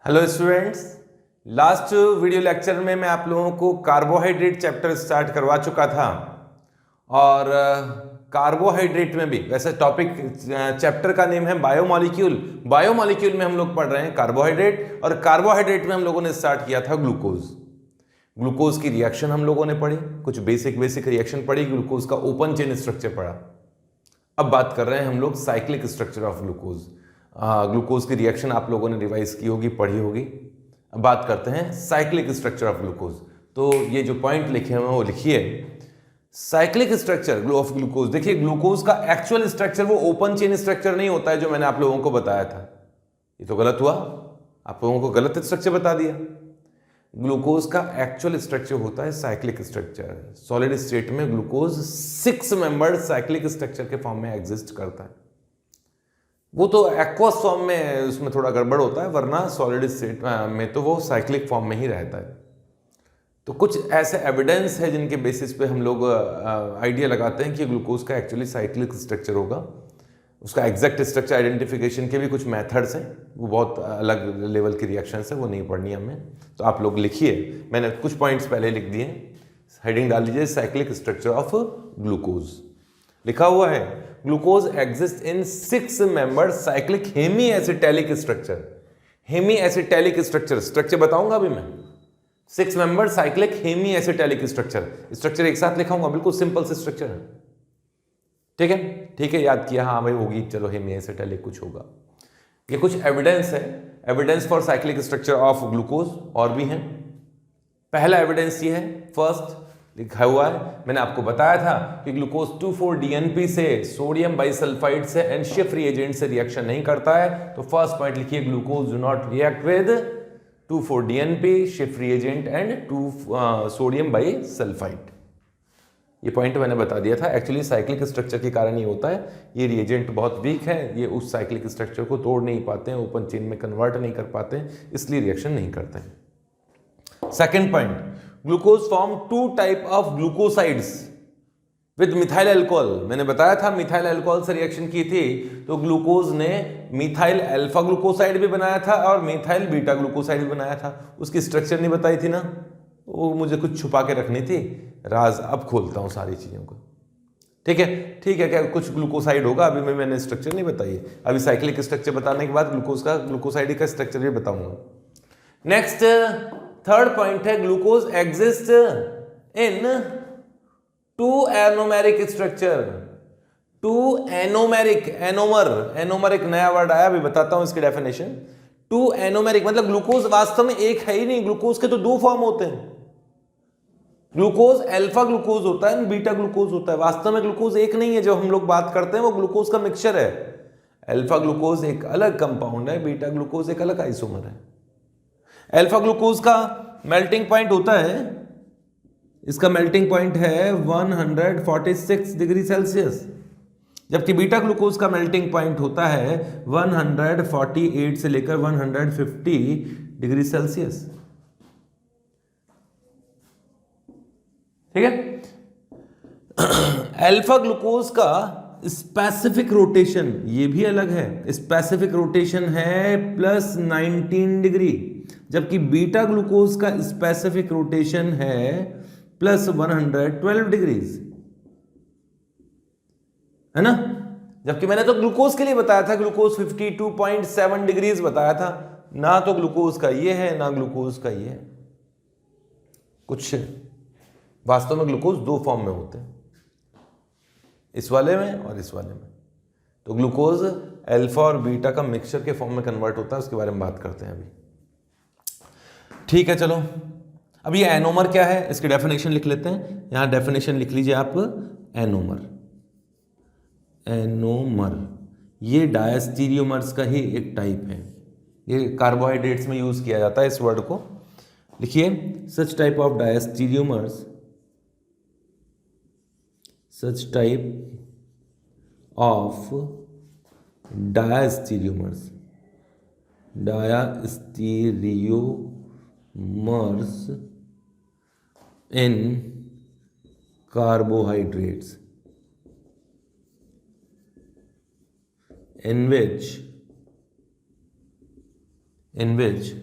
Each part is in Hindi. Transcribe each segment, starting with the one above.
Hello students, last video lecture में मैं आप लोगों को कार्बोहाइड्रेट चैप्टर स्टार्ट करवा चुका था और कार्बोहाइड्रेट में भी वैसे टॉपिक चैप्टर का नेम है बायोमॉलिक्यूल। बायोमॉलिक्यूल में हम लोग पढ़ रहे हैं कार्बोहाइड्रेट और कार्बोहाइड्रेट में हम लोगों ने स्टार्ट किया था ग्लूकोज। ग्लूकोज की रिएक्शन हम लोगों ने पढ़ी, कुछ बेसिक रिएक्शन पढ़ी, ग्लूकोज का ओपन चेन स्ट्रक्चर पढ़ा। अब बात कर रहे हैं हम लोग cyclic structure of glucose. Glucose की रिएक्शन आप लोगों ने रिवाइज की होगी, पढ़ी होगी। अब बात करते हैं साइक्लिक स्ट्रक्चर ऑफ ग्लूकोज। तो ये जो पॉइंट लिखे हुए हैं वो लिखिए, साइक्लिक स्ट्रक्चर ऑफ ग्लूकोज। देखिए, ग्लूकोज का एक्चुअल स्ट्रक्चर वो ओपन चेन स्ट्रक्चर नहीं होता है जो मैंने आप लोगों को बताया था। ये तो गलत हुआ, आप लोगों को गलत स्ट्रक्चर बता दिया। ग्लूकोज का एक्चुअल स्ट्रक्चर होता है साइक्लिक स्ट्रक्चर। सॉलिड स्टेट में ग्लूकोज 6 मेंबर्ड साइक्लिक स्ट्रक्चर के फॉर्म में एग्जिस्ट करता है। वो तो एक्वस फॉर्म में उसमें थोड़ा गड़बड़ होता है, वरना सॉलिड स्टेट में तो वो साइक्लिक फॉर्म में ही रहता है। तो कुछ ऐसे एविडेंस है जिनके बेसिस पे हम लोग आइडिया लगाते हैं कि ग्लूकोज का एक्चुअली साइक्लिक स्ट्रक्चर होगा। उसका एग्जैक्ट स्ट्रक्चर आइडेंटिफिकेशन के भी कुछ मेथड्स हैं, वो बहुत अलग लेवल की रिएक्शंस है, वो नहीं पढ़नी हमें। तो आप लोग लिखिए, मैंने कुछ पॉइंट्स पहले लिख दिए, हेडिंग डाल लीजिए साइक्लिक स्ट्रक्चर ऑफ ग्लूकोज। लिखा हुआ है glucose exist in 6 member cyclic hemi acetalic structure. Hemi acetalic structure बताऊंगा अभी मैं। 6 member cyclic hemi acetalic structure एक साथ लिखाऊंगा, बिल्कुल सिंपल से स्ट्रक्चर है। ठीक है, याद किया, हाँ भाई होगी, चलो हेमी एसिटैलिक कुछ होगा। ये कुछ एविडेंस है, evidence for cyclic structure of glucose. और भी हैं। पहला एविडेंस ये है, फर्स्ट लिखा हुआ है, मैंने आपको बताया था कि ग्लूकोज 2,4-DNP से सोडियम बाइसल्फाइड से एंड शिफ रिएजेंट से रिएक्शन नहीं करता है। तो फर्स्ट पॉइंट लिखिए, glucose do not react with 2,4-DNP, Schiff reagent and sodium bisulphide. ये पॉइंट मैंने बता दिया था। एक्चुअली साइक्लिक स्ट्रक्चर के कारण ये होता है, ये रिएजेंट बहुत वीक है, ये उस साइक्लिक स्ट्रक्चर को तोड़ नहीं पाते हैं, ओपन चेन में कन्वर्ट नहीं कर पाते हैं, इसलिए रिएक्शन नहीं करते हैं। Second point, glucose form 2 type of glucosides with methyl alcohol. मैंने बताया था मिथाइल अल्कोहल से रिएक्शन की थी, तो ग्लूकोज ने मिथाइल अल्फा ग्लूकोसाइड भी बनाया था और मिथाइल बीटा ग्लूकोसाइड भी बनाया था। उसकी स्ट्रक्चर नहीं बताई थी ना, वो मुझे कुछ छुपा के रखनी थी, राज अब खोलता हूं सारी चीजों को। ठीक है, क्या कुछ ग्लूकोसाइड होगा, अभी मैंने स्ट्रक्चर नहीं बताई है। अभी साइक्लिक स्ट्रक्चर बताने के बाद ग्लूकोसाइड का स्ट्रक्चर भी बताऊंगा। नेक्स्ट थर्ड पॉइंट है, ग्लूकोज एग्जिस्ट इन 2 एनोमेरिक स्ट्रक्चर। 2 एनोमेरिक, एनोमर एक नया वर्ड आया, अभी बताता हूं इसकी डेफिनेशन। 2 एनोमेरिक मतलब ग्लूकोज वास्तव में एक है ही नहीं, ग्लूकोज के तो 2 फॉर्म होते हैं। ग्लूकोज अल्फा ग्लूकोज होता है, बीटा ग्लूकोज होता है। वास्तव में ग्लूकोज एक नहीं है, जो हम लोग बात करते हैं वो ग्लूकोज का मिक्सचर है। अल्फा ग्लूकोज एक अलग कंपाउंड है, बीटा ग्लूकोज एक अलग आइसोमर है। अल्फा ग्लूकोज का मेल्टिंग पॉइंट होता है, इसका मेल्टिंग पॉइंट है 146 डिग्री सेल्सियस, जबकि बीटा ग्लूकोज का मेल्टिंग पॉइंट होता है 148 से लेकर 150 डिग्री सेल्सियस। ठीक है। अल्फा ग्लूकोज का स्पेसिफिक रोटेशन ये भी अलग है, स्पेसिफिक रोटेशन है +19 डिग्री, जबकि बीटा ग्लूकोज का स्पेसिफिक रोटेशन है +112 डिग्रीज, है ना। जबकि मैंने तो ग्लूकोज के लिए बताया था, ग्लूकोज 52.7 डिग्रीज बताया था ना। तो ग्लूकोज का ये है ना ग्लूकोज का ये है। कुछ वास्तव में ग्लूकोज 2 फॉर्म में होते हैं, इस वाले में और इस वाले में। तो ग्लूकोज अल्फा और बीटा का मिक्सचर के फॉर्म में कन्वर्ट होता है, उसके बारे में बात करते हैं अभी। ठीक है, चलो अब ये एनोमर क्या है, इसकी डेफिनेशन लिख लेते हैं। यहां डेफिनेशन लिख लीजिए आप, एनोमर ये डायस्टीरियोमर्स का ही एक टाइप है। ये कार्बोहाइड्रेट्स में यूज किया जाता है इस वर्ड को। लिखिए, such type of diastereomers, such type of diastereomers in carbohydrates in which in which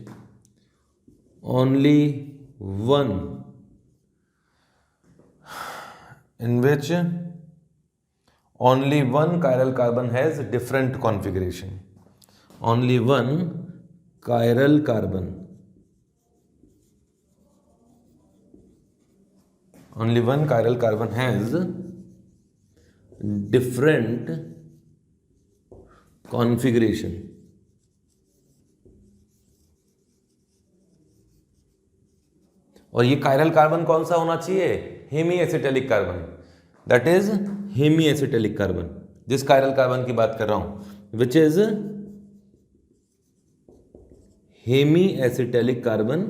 only one chiral carbon has different configuration. Only one chiral carbon has different configuration. और ये कायरल कार्बन कौन सा होना चाहिए? Hemi acetalic carbon, that is hemi acetalic carbon, जिस कायरल कार्बन की बात कर रहा हूं, which is hemi acetalic carbon,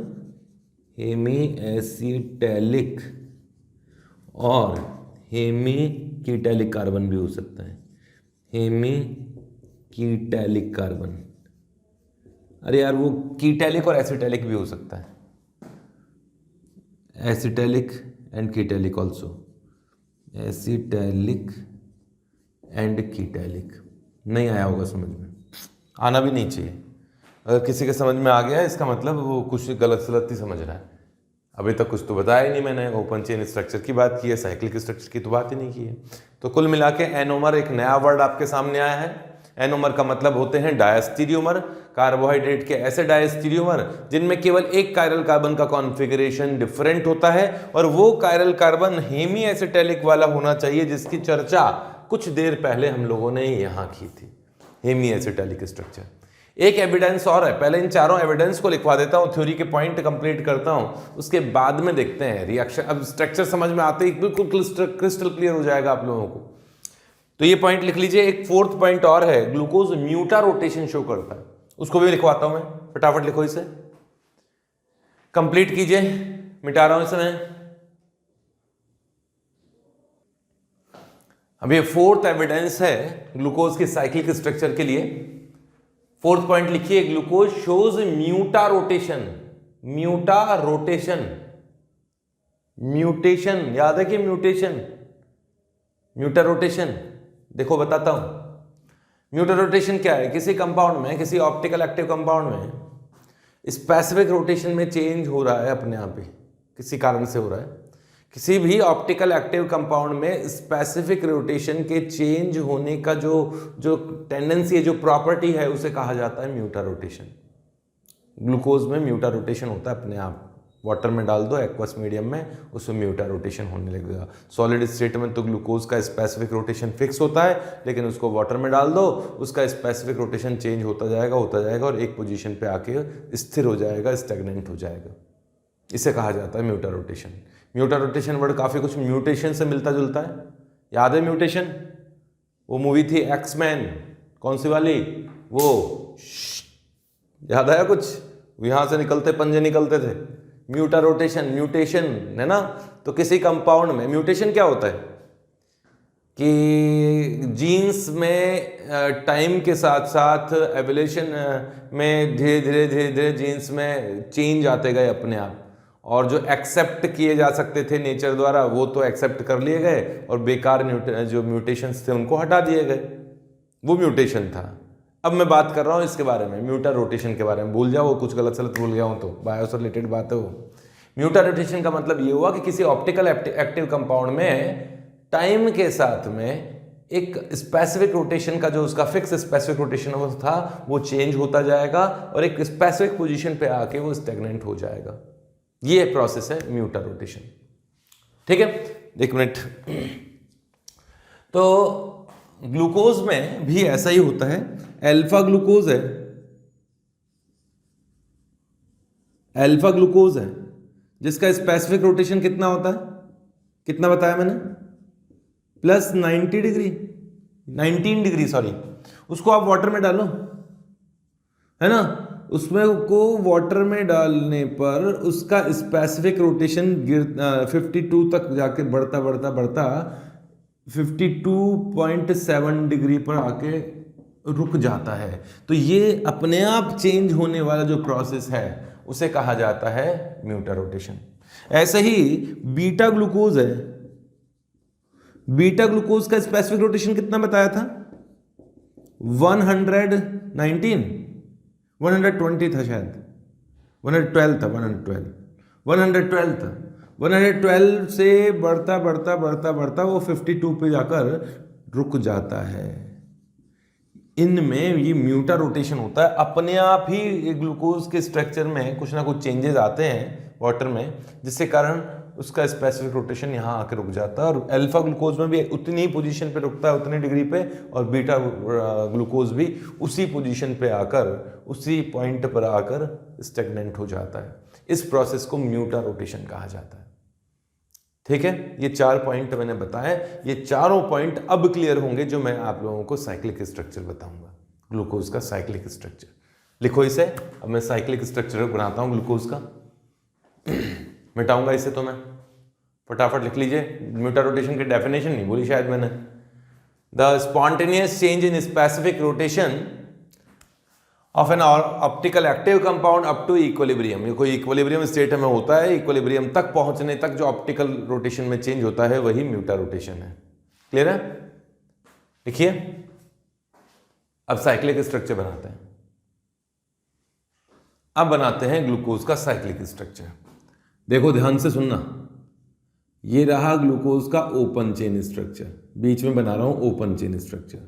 hemi acetalic और हेमी कीटैलिक कार्बन भी हो सकता है, हेमी कीटैलिक कार्बन। अरे यार वो कीटैलिक और एसिटेलिक भी हो सकता है, एसिटेलिक एंड कीटैलिक ऑल्सो, एसिटेलिक एंड कीटैलिक। नहीं आया होगा समझ में, आना भी नहीं चाहिए। अगर किसी के समझ में आ गया इसका मतलब वो कुछ गलत ही समझ रहा है। अभी तक कुछ तो बताया ही नहीं मैंने, ओपन चेन स्ट्रक्चर की बात की है, साइक्लिक स्ट्रक्चर की तो बात ही नहीं की है। तो कुल मिला के एनोमर एक नया वर्ड आपके सामने आया है। एनोमर का मतलब होते हैं डायस्टीरियोमर, कार्बोहाइड्रेट के ऐसे डायस्टीरियोमर जिनमें केवल एक कायरल कार्बन का कॉन्फ़िगरेशन डिफरेंट होता है, और वो कायरल कार्बन हेमी एसिटेलिक वाला होना चाहिए, जिसकी चर्चा कुछ देर पहले हम लोगों ने यहाँ की थी, हेमी एसिटेलिक स्ट्रक्चर। एक एविडेंस और है, पहले इन चारों एविडेंस को लिखवा देता हूँ, थ्योरी के पॉइंट कंप्लीट करता हूँ, उसके बाद में देखते हैं रिएक्शन। अब स्ट्रक्चर समझ में आते ही बिल्कुल क्रिस्टल क्लियर हो जाएगा आप लोगों को। तो ये पॉइंट लिख लीजिए। एक फोर्थ पॉइंट और है, ग्लूकोज म्यूटा रोटेशन शो करता है, उसको भी लिखवाता हूं मैं, फटाफट लिखो इसे, कंप्लीट कीजिए, मिटा रहा हूं इसे मैं। अब ये फोर्थ एविडेंस है ग्लूकोज के साइक्लिक स्ट्रक्चर के लिए। फोर्थ पॉइंट लिखिए, glucose shows muta rotation, muta rotation, mutation याद है कि म्यूटेशन, म्यूटा रोटेशन देखो बताता हूं। म्यूटा रोटेशन क्या है? किसी कंपाउंड में, किसी ऑप्टिकल एक्टिव कंपाउंड में स्पेसिफिक रोटेशन में चेंज हो रहा है अपने आप ही, किसी कारण से हो रहा है। किसी भी ऑप्टिकल एक्टिव कंपाउंड में स्पेसिफिक रोटेशन के चेंज होने का जो टेंडेंसी है, जो प्रॉपर्टी है, उसे कहा जाता है म्यूटा रोटेशन। ग्लूकोज में म्यूटा रोटेशन होता है अपने आप, वाटर में डाल दो एक्वस मीडियम में, उसमें म्यूटा रोटेशन होने लगेगा। सॉलिड स्टेट में तो ग्लूकोज का स्पेसिफिक रोटेशन फिक्स होता है, लेकिन उसको वाटर में डाल दो, उसका स्पेसिफिक रोटेशन चेंज होता जाएगा और एक पोजीशन पे आके स्थिर हो जाएगा, स्टैग्नेंट हो जाएगा। इसे कहा जाता है म्यूटा रोटेशन। म्यूटा रोटेशन वर्ड काफ़ी कुछ म्यूटेशन से मिलता जुलता है, याद है म्यूटेशन? वो मूवी थी एक्समैन, कौन सी वाली? वो याद आया कुछ? यहाँ से निकलते पंजे निकलते थे। म्यूटा रोटेशन, म्यूटेशन है ना। तो किसी कंपाउंड में म्यूटेशन क्या होता है कि जीन्स में टाइम के साथ साथ एवोल्यूशन में धीरे धीरे जीन्स में चेंज आते गए अपने आप, और जो एक्सेप्ट किए जा सकते थे नेचर द्वारा वो तो एक्सेप्ट कर लिए गए, और बेकार जो म्यूटेशंस थे उनको हटा दिए गए, वो म्यूटेशन था। अब मैं बात कर रहा हूँ इसके बारे में, म्यूटा रोटेशन के बारे में। भूल जाओ कुछ गलत सलत भूल गया हूँ तो, बायो से रिलेटेड बात है वो। म्यूटा रोटेशन का मतलब ये हुआ कि किसी ऑप्टिकल एक्टिव कंपाउंड में टाइम के साथ में एक स्पेसिफिक रोटेशन का जो उसका फिक्स स्पेसिफिक रोटेशन था वो चेंज होता जाएगा, और एक स्पेसिफिक पोजीशन पे आके वो स्टैग्नेंट हो जाएगा। ये प्रोसेस है म्यूटा रोटेशन। ठीक है, एक मिनट। तो ग्लूकोज में भी ऐसा ही होता है। अल्फा ग्लूकोज है, अल्फा ग्लूकोज है जिसका स्पेसिफिक रोटेशन कितना होता है, कितना बताया मैंने? Plus 19 degree sorry. उसको आप वाटर में डालो, है ना, उसमें को वाटर में डालने पर उसका स्पेसिफिक रोटेशन 52 तक जाके बढ़ता 52.7 डिग्री पर आके रुक जाता है। तो ये अपने आप चेंज होने वाला जो प्रोसेस है उसे कहा जाता है म्यूटा रोटेशन। ऐसे ही बीटा ग्लूकोज है, बीटा ग्लूकोज का स्पेसिफिक रोटेशन कितना बताया था? 119 120 था शायद, 112 था, 112 था। 112 से बढ़ता बढ़ता बढ़ता बढ़ता वो 52 पे जाकर रुक जाता है। इनमें ये म्यूटा रोटेशन होता है, अपने आप ही ग्लूकोज के स्ट्रक्चर में कुछ ना कुछ चेंजेस आते हैं वाटर में, जिससे कारण उसका स्पेसिफिक रोटेशन यहाँ आकर रुक जाता है। और अल्फा ग्लूकोज में भी उतनी ही पोजीशन पे रुकता है, उतनी डिग्री पे, और बीटा ग्लूकोज भी उसी पोजीशन पे आकर, उसी पॉइंट पर आकर स्टेगनेंट हो जाता है। इस प्रोसेस को म्यूटा रोटेशन कहा जाता है। ठीक है, ये 4 पॉइंट मैंने बताए। ये चारों पॉइंट अब क्लियर होंगे जो मैं आप लोगों को साइक्लिक स्ट्रक्चर बताऊंगा, ग्लूकोज का साइक्लिक स्ट्रक्चर। लिखो इसे। अब मैं साइक्लिक स्ट्रक्चर बनाता हूं ग्लूकोज का, मिटाऊंगा इसे तो मैं, फटाफट लिख लीजिए। म्यूटा रोटेशन की डेफिनेशन नहीं बोली शायद मैंने। The spontaneous change in specific rotation of an optical active compound up to equilibrium. ये कोई इक्विलिब्रियम स्टेट में होता है, इक्विलिब्रियम तक पहुंचने तक जो ऑप्टिकल रोटेशन में चेंज होता है वही म्यूटा रोटेशन है। क्लियर है? लिखिए। अब साइक्लिक स्ट्रक्चर बनाते हैं। अब बनाते हैं ग्लूकोज का साइक्लिक स्ट्रक्चर। देखो ध्यान से सुनना, ये रहा ग्लूकोज का ओपन चेन स्ट्रक्चर, बीच में बना रहा हूं ओपन चेन स्ट्रक्चर।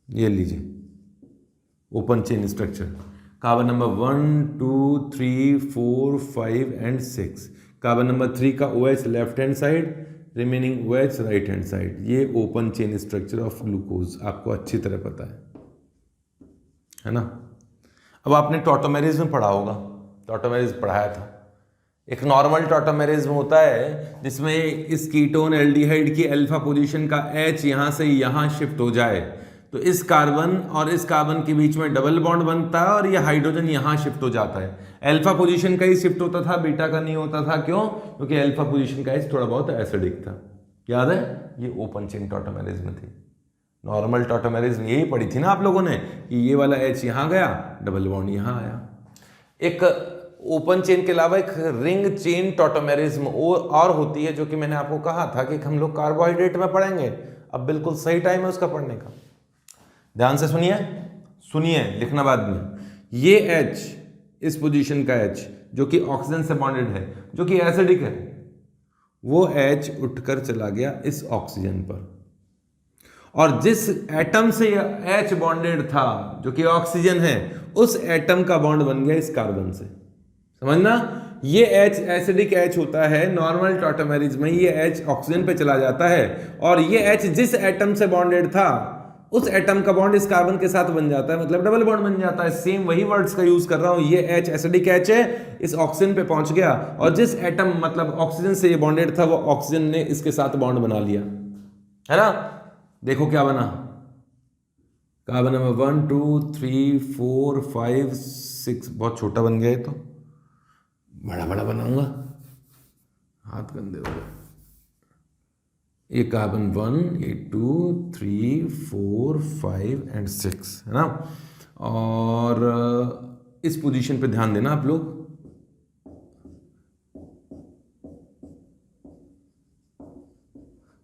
ये लीजिए open chain structure, carbon number 1 2 3 4 5 and 6। Carbon number 3 का OH left hand side, remaining OH right hand side. ये open chain structure of glucose आपको अच्छी तरह पता है ना। अब आपने टॉटोमेरिज्म पढ़ा होगा, टॉटोमेरिज्म पढ़ाया था। एक नॉर्मल टॉटोमेरिज्म होता है जिसमें इस कीटोन एल्डिहाइड की अल्फा पोजीशन का H यहां से यहां शिफ्ट हो जाए, तो इस कार्बन और इस कार्बन के बीच में डबल बॉन्ड बनता है और ये हाइड्रोजन यहां शिफ्ट हो जाता है। अल्फा पोजीशन का ही शिफ्ट होता था, बीटा का नहीं होता था। क्यों? क्योंकि अल्फा पोजीशन का H थोड़ा बहुत एसिडिक था। याद है? ये ओपन चेन टॉटोमेरिज्म थी। नॉर्मल टॉटोमेरिज्म यही पढ़ी थी ना आप लोगों ने, कि ये वाला H यहां गया, डबल बॉन्ड यहां आया। एक ओपन चेन के अलावा एक रिंग चेन टॉटोमेरिज्म और होती है, जो कि मैंने आपको कहा था कि हम लोग कार्बोहाइड्रेट में पढ़ेंगे। अब बिल्कुल सही टाइम है उसका पढ़ने का। ध्यान से सुनिए, लिखना बाद में। ये H, इस पोजीशन का H जो कि ऑक्सीजन से बॉन्डेड है, जो कि एसिडिक है, वो H उठकर चला गया इस ऑक्सीजन पर, और जिस एटम से यह H बॉन्डेड था जो कि ऑक्सीजन है, उस एटम का बॉन्ड बन गया इस कार्बन से। समझना, ये H एसिडिक H होता है नॉर्मल टॉटोमेरिज्म में, ये H ऑक्सीजन पे चला जाता है, और ये H जिस एटम से बॉन्डेड था उस एटम का बॉन्ड इस कार्बन के साथ बन जाता है, मतलब डबल बॉन्ड बन जाता है। सेम वही वर्ड्स का यूज कर रहा हूं। ये H एसिडिक H है, इस ऑक्सीजन पे पहुंच गया, और जिस एटम मतलब ऑक्सीजन से ये बॉन्डेड था वो ऑक्सीजन ने इसके साथ बॉन्ड बना लिया, है ना। देखो क्या बना, कार्बन नंबर 1 2 3 4 5 6। बहुत छोटा बन गया, तो बड़ा बड़ा बनाऊंगा, हाथ गंदे हो गए। ये कार्बन 1, ये 2 3 4 5 एंड 6, है ना। और इस पोजीशन पे ध्यान देना आप लोग।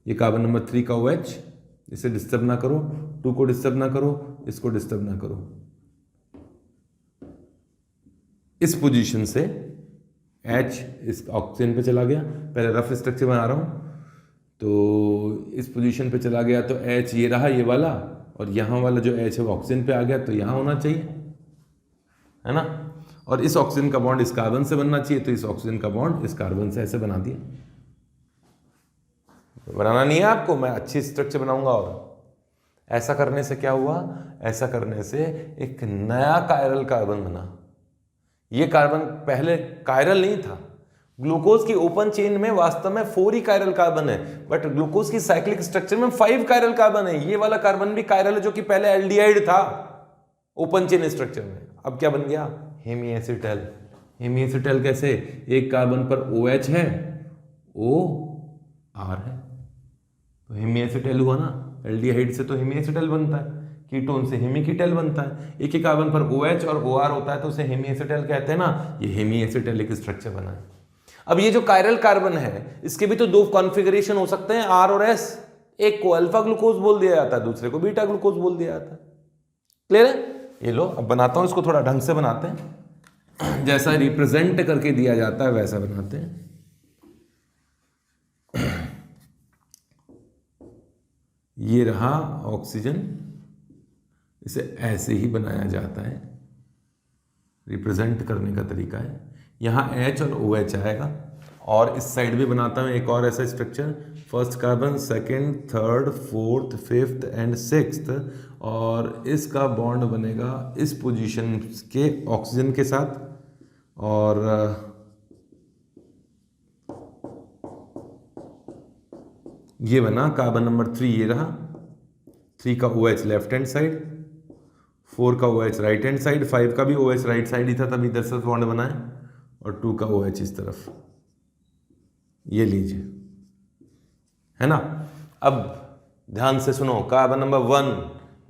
ये कार्बन नंबर 3 का OH, इसे डिस्टर्ब ना करो, 2 को डिस्टर्ब ना करो, इसको डिस्टर्ब ना करो। इस पोजीशन से H इस ऑक्सीजन पे चला गया। पहले रफ स्ट्रक्चर बना रहा हूं, तो इस पोजीशन पे चला गया, तो H ये रहा, ये वाला, और यहाँ वाला जो H है वो ऑक्सीजन पे आ गया, तो यहाँ होना चाहिए, है ना। और इस ऑक्सीजन का बॉन्ड इस कार्बन से बनना चाहिए, तो इस ऑक्सीजन का बॉन्ड इस कार्बन से ऐसे बना दिया। बनाना नहीं है आपको, मैं अच्छी स्ट्रक्चर बनाऊंगा। और ऐसा करने से क्या हुआ? ऐसा करने से एक नया कायरल कार्बन बना। ये कार्बन पहले कायरल नहीं था। ग्लूकोज की ओपन चेन में वास्तव में 4 ही कायरल कार्बन है, बट ग्लूकोज की साइक्लिक स्ट्रक्चर में 5 कायरल कार्बन है। ये वाला कार्बन भी कायरल है, जो कि पहले एल्डिहाइड था ओपन चेन स्ट्रक्चर में। अब क्या बन गया? Hemy acetal. हेमी एसिटल कैसे? एक कार्बन पर OH है, OR है, तो हेमी एसिटल हुआ ना। एल्डिहाइड से तो हेमी एसिटल बनता है, कीटोन से हेमी कीटल बनता है। एक ही कार्बन पर OH और OR होता है, तो उसे हेमी एसिटल कहते हैं ना। ये हेमी एसिटल एक स्ट्रक्चर बना है। अब ये जो कायरल कार्बन है, इसके भी तो 2 कॉन्फ़िगरेशन हो सकते हैं, R और S। एक को अल्फा ग्लूकोज बोल दिया जाता है, दूसरे को बीटा ग्लूकोज बोल दिया जाता है। क्लियर है? ये लो अब बनाता हूं इसको, थोड़ा ढंग से बनाते हैं, जैसा रिप्रेजेंट करके दिया जाता है वैसा बनाते हैं। ये रहा ऑक्सीजन, इसे ऐसे ही बनाया जाता है, रिप्रेजेंट करने का तरीका है। यहाँ H और OH आएगा, और इस साइड भी बनाता हूँ एक और ऐसा structure, first carbon, second, third, fourth, fifth and sixth, और इसका बॉन्ड बनेगा इस पोजीशन के ऑक्सीजन के साथ, और ये बना कार्बन नंबर 3, ये रहा 3 का OH लेफ्ट हैंड साइड, 4 का OH राइट हैंड साइड, 5 का भी OH राइट साइड ही था तभी इधर से बॉन्ड बना है, और 2 का OH इस तरफ, ये लीजिए, है ना। अब ध्यान से सुनो, कार्बन नंबर 1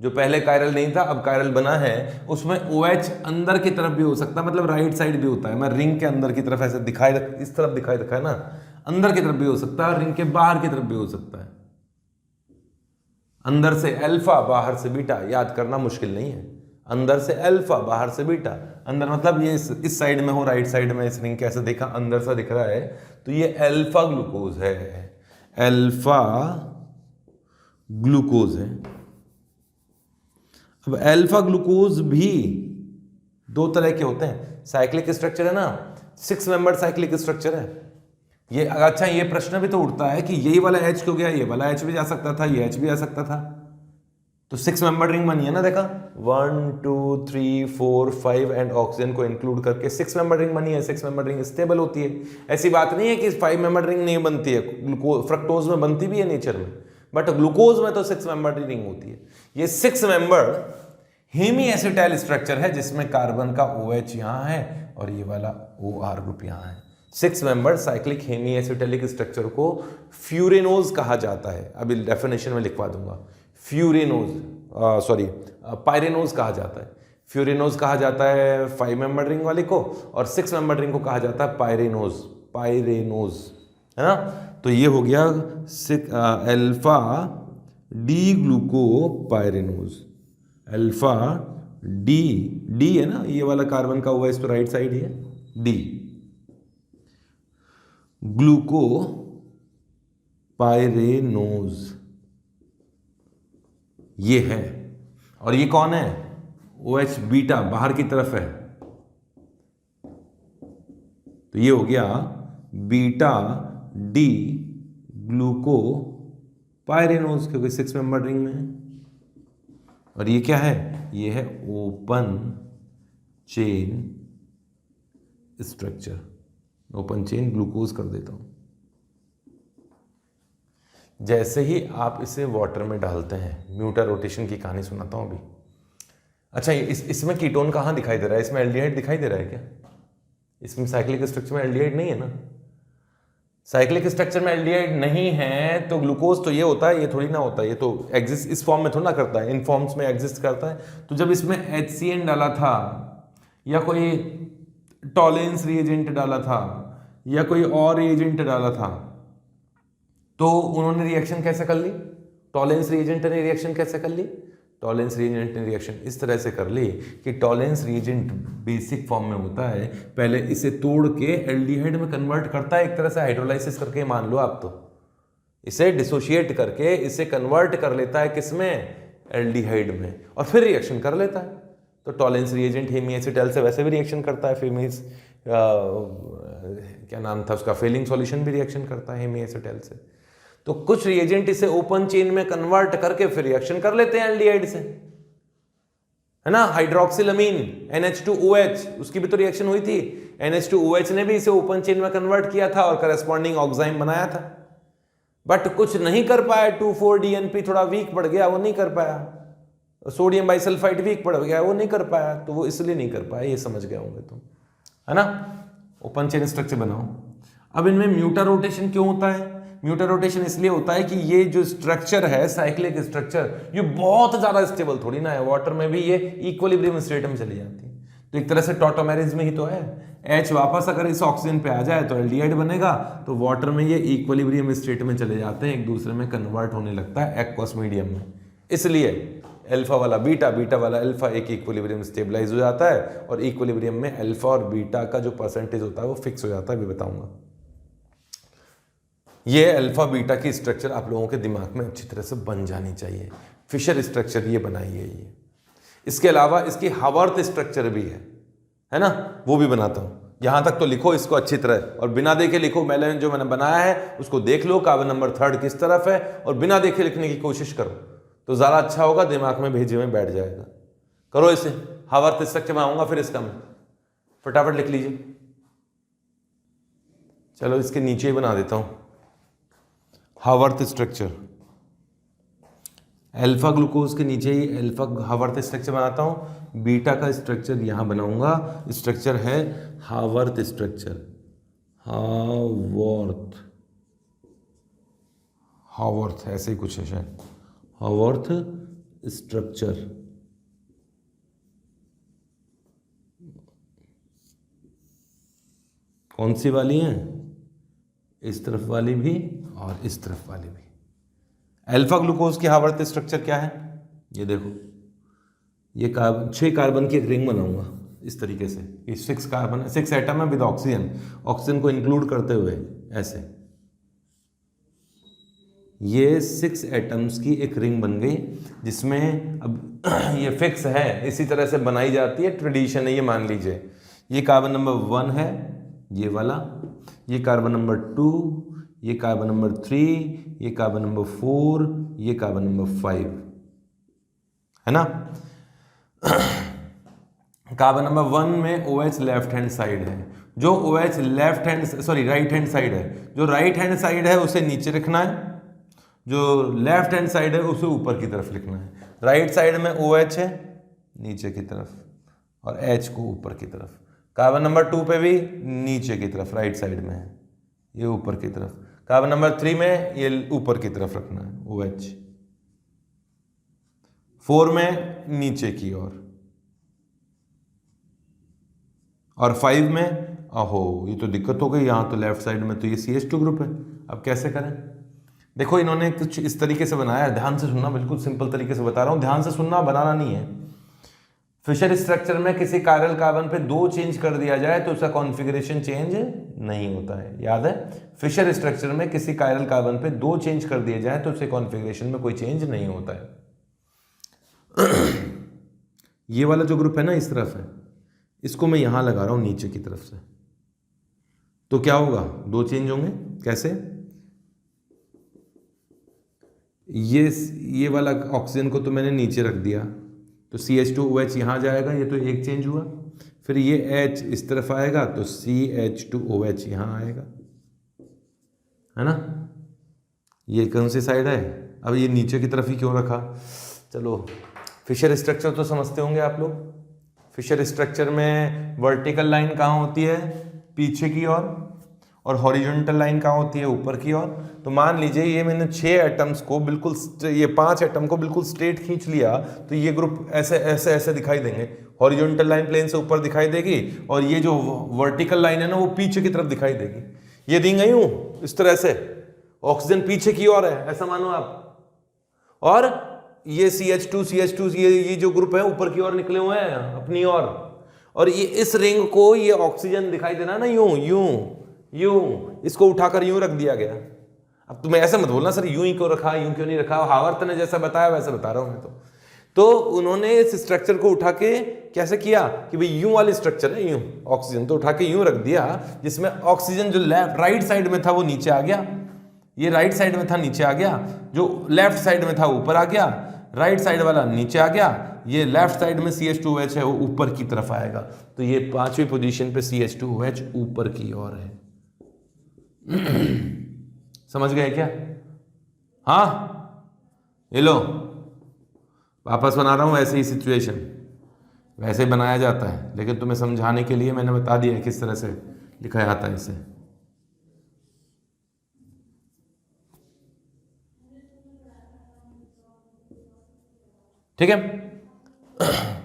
जो पहले कायरल नहीं था अब कायरल बना है, उसमें OH अंदर की तरफ भी हो सकता है, मतलब राइट साइड भी होता है, मैं रिंग के अंदर की तरफ ऐसे दिखाई, इस तरफ दिखाई रखा है ना, अंदर की तरफ भी हो सकता है और रिंग के बाहर की तरफ भी हो सकता है। अंदर से अल्फा बाहर से बीटा, याद करना मुश्किल नहीं है, अंदर से अल्फा बाहर से बीटा, अंदर मतलब ये इस साइड में हो, राइट साइड में इस रिंग कैसे देखा अंदर सा दिख रहा है, तो ये अल्फा ग्लूकोज है, अल्फा ग्लूकोज है। अब अल्फा ग्लूकोज भी 2 तरह के होते हैं, साइक्लिक स्ट्रक्चर है ना, 6 मेंबर साइक्लिक स्ट्रक्चर है ये। अच्छा ये प्रश्न भी तो उठता है कि यही वाला H क्यों गया, ये वाला H भी जा सकता था, ये H भी आ सकता था, तो 6 मेंबर रिंग बनी है ना, देखा 1 2 3 4 5 एंड ऑक्सीजन को इंक्लूड करके 6 मेंबर रिंग बनी है। 6 मेंबर रिंग स्टेबल होती है, ऐसी बात नहीं है कि 5 मेंबर रिंग नहीं बनती है, फ्रक्टोज में बनती भी है नेचर में, बट ग्लूकोज में तो 6 मेंबर रिंग होती है। ये 6 मेंबर हेमी एसिटाइल स्ट्रक्चर है जिसमें कार्बन का OH यहाँ है और ये वाला OR ग्रुप यहाँ है। 6 मेंबर साइक्लिक हेमी एसिटाइलिक स्ट्रक्चर को फ्यूरेनोज कहा जाता है, अभी डेफिनेशन में लिखवा दूंगा। पायरेनोज कहा जाता है, फ्यूरेनोज कहा जाता है 5 मेंबर रिंग वाले को, और 6 मेंबर रिंग को कहा जाता है पायरेनोज, है ना। तो ये हो गया alpha D glucopyranose, alpha D है ना, ये वाला कार्बन का OH तो राइट साइड ही है, डी ग्लूकोपायरेनोज ये है। और ये कौन है, OH बीटा बाहर की तरफ है, तो ये हो गया बीटा डी ग्लूकोपायरेनोज, क्योंकि 6 मेंबर रिंग में है। और ये क्या है, ये है open chain structure, open chain glucose कर देता हूं। जैसे ही आप इसे वाटर में डालते हैं, म्यूटा रोटेशन की कहानी सुनाता हूं अभी। अच्छा इसमें कीटोन कहाँ दिखाई दे रहा है, इसमें एल्डिहाइड दिखाई दे रहा है क्या? इसमें साइक्लिक स्ट्रक्चर में एल्डिहाइड नहीं है ना, साइक्लिक स्ट्रक्चर में एल्डिहाइड नहीं है तो ग्लूकोज तो ये होता है, ये थोड़ी ना होता है, ये तो एग्जिस्ट इस फॉर्म में थोड़ा ना करता है, इन फॉर्म्स में एग्जिस्ट करता है। तो जब इसमें HCN डाला था या कोई टॉलेंस रिएजेंट डाला था या कोई और रिएजेंट डाला था, तो उन्होंने रिएक्शन कैसे कर ली, टॉलेंस रिएजेंट ने रिएक्शन कैसे कर ली, टॉलेंस रिएजेंट ने रिएक्शन इस तरह से कर ली कि टॉलेंस रिएजेंट बेसिक फॉर्म में होता है, पहले इसे तोड़ के एल्डिहाइड में कन्वर्ट करता है, एक तरह से हाइड्रोलाइसिस करके मान लो आप, तो इसे डिसोशिएट करके इसे कन्वर्ट कर लेता है किसमें, एल्डिहाइड में, और फिर रिएक्शन कर लेता है। तो टॉलेंस रिएजेंट हेमी एसिटाइल से वैसे भी रिएक्शन करता है, फेमिस क्या नाम था उसका, फेलिंग सॉल्यूशन भी रिएक्शन करता है हेमी एसिटाइल से। तो कुछ रिएजेंट इसे ओपन चेन में कन्वर्ट करके फिर रिएक्शन कर लेते हैं एल्डिहाइड से, है ना। हाइड्रोक्सिलामीन NH2OH, उसकी भी तो रिएक्शन हुई थी, NH2OH ने भी इसे ओपन चेन में कन्वर्ट किया था और करस्पॉन्डिंग ऑक्साइम बनाया था, बट कुछ नहीं कर पाया, 2,4-DNP थोड़ा वीक पड़ गया, वो नहीं कर पाया, सोडियम बाइसल्फाइड वीक पड़ गया, वो नहीं कर पाया, तो वो इसलिए नहीं कर पाया, ये समझ गए होंगे तुम, है ना। ओपन चेन स्ट्रक्चर बनाओ। अब इनमें म्यूटा रोटेशन क्यों होता है, म्यूटा रोटेशन इसलिए होता है कि ये जो स्ट्रक्चर है साइक्लिक स्ट्रक्चर, ये बहुत ज्यादा स्टेबल थोड़ी ना है, वाटर में भी ये इक्विलिब्रियम स्टेट में चली जाती है। तो एक तरह से टॉटोमेरिज में ही तो है। H वापस अगर इस ऑक्सीजन पे आ जाए तो एल्डिहाइड बनेगा, तो वाटर में ये इक्विलिब्रियम स्टेट में चले जाते हैं, एक दूसरे में कन्वर्ट होने लगता है एक्वस मीडियम में। इसलिए अल्फा वाला बीटा, बीटा वाला अल्फा एक इक्विलिब्रियम स्टेबलाइज हो जाता है, और इक्विलिब्रियम में अल्फा और बीटा का जो परसेंटेज होता है वो फिक्स हो जाता है, भी बताऊंगा। ये अल्फा बीटा की स्ट्रक्चर आप लोगों के दिमाग में अच्छी तरह से बन जानी चाहिए। फिशर स्ट्रक्चर ये बनाई है ये। इसके अलावा इसकी हावर्थ स्ट्रक्चर भी है ना, वो भी बनाता हूं। यहां तक तो लिखो इसको अच्छी तरह, और बिना देखे लिखो। मैंने बनाया है उसको देख लो, कार्बन नंबर 3 किस तरफ है, और बिना देखे लिखने की कोशिश करो तो ज्यादा अच्छा होगा, दिमाग में भेजे में बैठ जाएगा। करो इसे, हावर्थ स्ट्रक्चर बनाऊंगा फिर इसका मैं, फटाफट लिख लीजिए। चलो इसके नीचे ही बना देता हूं हावर्थ स्ट्रक्चर। अल्फा ग्लूकोज के नीचे ही अल्फा हावर्थ स्ट्रक्चर बनाता हूं, बीटा का स्ट्रक्चर यहां बनाऊंगा। स्ट्रक्चर है हावर्थ स्ट्रक्चर, हावर्थ ऐसे ही कुछ है शायद, हावर्थ स्ट्रक्चर। कौन सी वाली है? इस तरफ वाली भी और इस तरफ वाली भी। अल्फा ग्लूकोज की हावर्थ स्ट्रक्चर क्या है? ये देखो, ये कार्बन 6 कार्बन की एक रिंग बनाऊंगा इस तरीके से। ये 6 कार्बन, 6 एटम है विद ऑक्सीजन, ऑक्सीजन को इंक्लूड करते हुए ऐसे। ये 6 एटम्स की एक रिंग बन गई, जिसमें अब ये फिक्स है, इसी तरह से बनाई जाती है, ट्रेडिशन है ये, मान लीजिए। ये कार्बन नंबर 1 है ये वाला, ये कार्बन नंबर 2, ये कार्बन नंबर 3, ये कार्बन नंबर 4, ये कार्बन नंबर 5, है ना। कार्बन नंबर 1 में OH लेफ्ट हैंड साइड है, जो OH राइट हैंड साइड है, जो राइट हैंड साइड है उसे नीचे रखना है, जो लेफ्ट हैंड साइड है उसे ऊपर की तरफ लिखना है। राइट साइड में OH है नीचे की तरफ, और H को ऊपर की तरफ। कार्बन नंबर 2 पे भी नीचे की तरफ राइट साइड में है, ये ऊपर की तरफ। कार्बन नंबर 3 में ये ऊपर की तरफ रखना है OH, 4 में नीचे की ओर, और 5 में, अहो ये तो दिक्कत हो गई, यहां तो लेफ्ट साइड में तो ये CH2 ग्रुप है। अब कैसे करें? देखो इन्होंने कुछ इस तरीके से बनाया है, ध्यान से सुनना, बिल्कुल सिंपल तरीके से बता रहा हूं, ध्यान से सुनना, बनाना नहीं है। फिशर स्ट्रक्चर में किसी कायरल कार्बन पे 2 चेंज कर दिया जाए तो उसका कॉन्फ़िगरेशन चेंज नहीं होता है, याद है। फिशर स्ट्रक्चर में किसी कायरल कार्बन पे 2 चेंज कर दिए जाए तो उसके कॉन्फ़िगरेशन में कोई चेंज नहीं होता है। ये वाला जो ग्रुप है ना इस तरफ है, इसको मैं यहां लगा रहा हूं नीचे की तरफ से, तो क्या होगा? 2 चेंज होंगे। कैसे? ये वाला ऑक्सीजन को तो मैंने नीचे रख दिया, तो CH2OH यहां जाएगा, ये तो एक चेंज हुआ। फिर ये H इस तरफ आएगा तो CH2OH यहां आएगा, है ना। ये कौन सी साइड है? अब ये नीचे की तरफ ही क्यों रखा? चलो, फिशर स्ट्रक्चर तो समझते होंगे आप लोग। फिशर स्ट्रक्चर में वर्टिकल लाइन कहाँ होती है? पीछे की ओर, और हॉरिजॉन्टल लाइन कहाँ होती है? ऊपर की ओर। तो मान लीजिए ये मैंने 6 एटम्स को बिल्कुल, ये 5 एटम को बिल्कुल स्ट्रेट खींच लिया, तो ये ग्रुप ऐसे ऐसे ऐसे दिखाई देंगे। हॉरिजॉन्टल लाइन प्लेन से ऊपर दिखाई देगी, और ये जो वर्टिकल लाइन है ना वो पीछे की तरफ दिखाई देगी। ये दी गई हूं इस तरह से, ऑक्सीजन पीछे की ओर है ऐसा मानो आप, और ये CH2 ये जो ग्रुप है ऊपर की ओर निकले हुए हैं अपनी ओर, और ये इस रिंग को, ये ऑक्सीजन दिखाई देना ना यूं यूं यूं, इसको उठाकर यूं रख दिया गया। अब तुम्हें ऐसा मत बोलना सर यूं ही क्यों रखा, यूं क्यों नहीं रखा, हावर्थ ने जैसा बताया वैसे बता रहा हूं मैं तो उन्होंने इस स्ट्रक्चर को उठा के कैसे किया कि भाई यूं वाली स्ट्रक्चर है, यूं ऑक्सीजन तो उठा के यूं रख दिया, जिसमें ऑक्सीजन जो राइट साइड में था वो नीचे आ गया, ये राइट साइड में था नीचे आ गया, जो लेफ्ट साइड में था ऊपर आ गया, राइट साइड वाला नीचे आ गया, ये लेफ्ट साइड में CH2OH है वो ऊपर की तरफ आएगा। तो ये 5वीं पोजीशन पे CH2OH ऊपर की ओर है। समझ गए क्या? हाँ, ये लो वापस बना रहा हूं ऐसे ही सिचुएशन, वैसे ही बनाया जाता है, लेकिन तुम्हें समझाने के लिए मैंने बता दिया है किस तरह से लिखा जाता है इसे। ठीक है,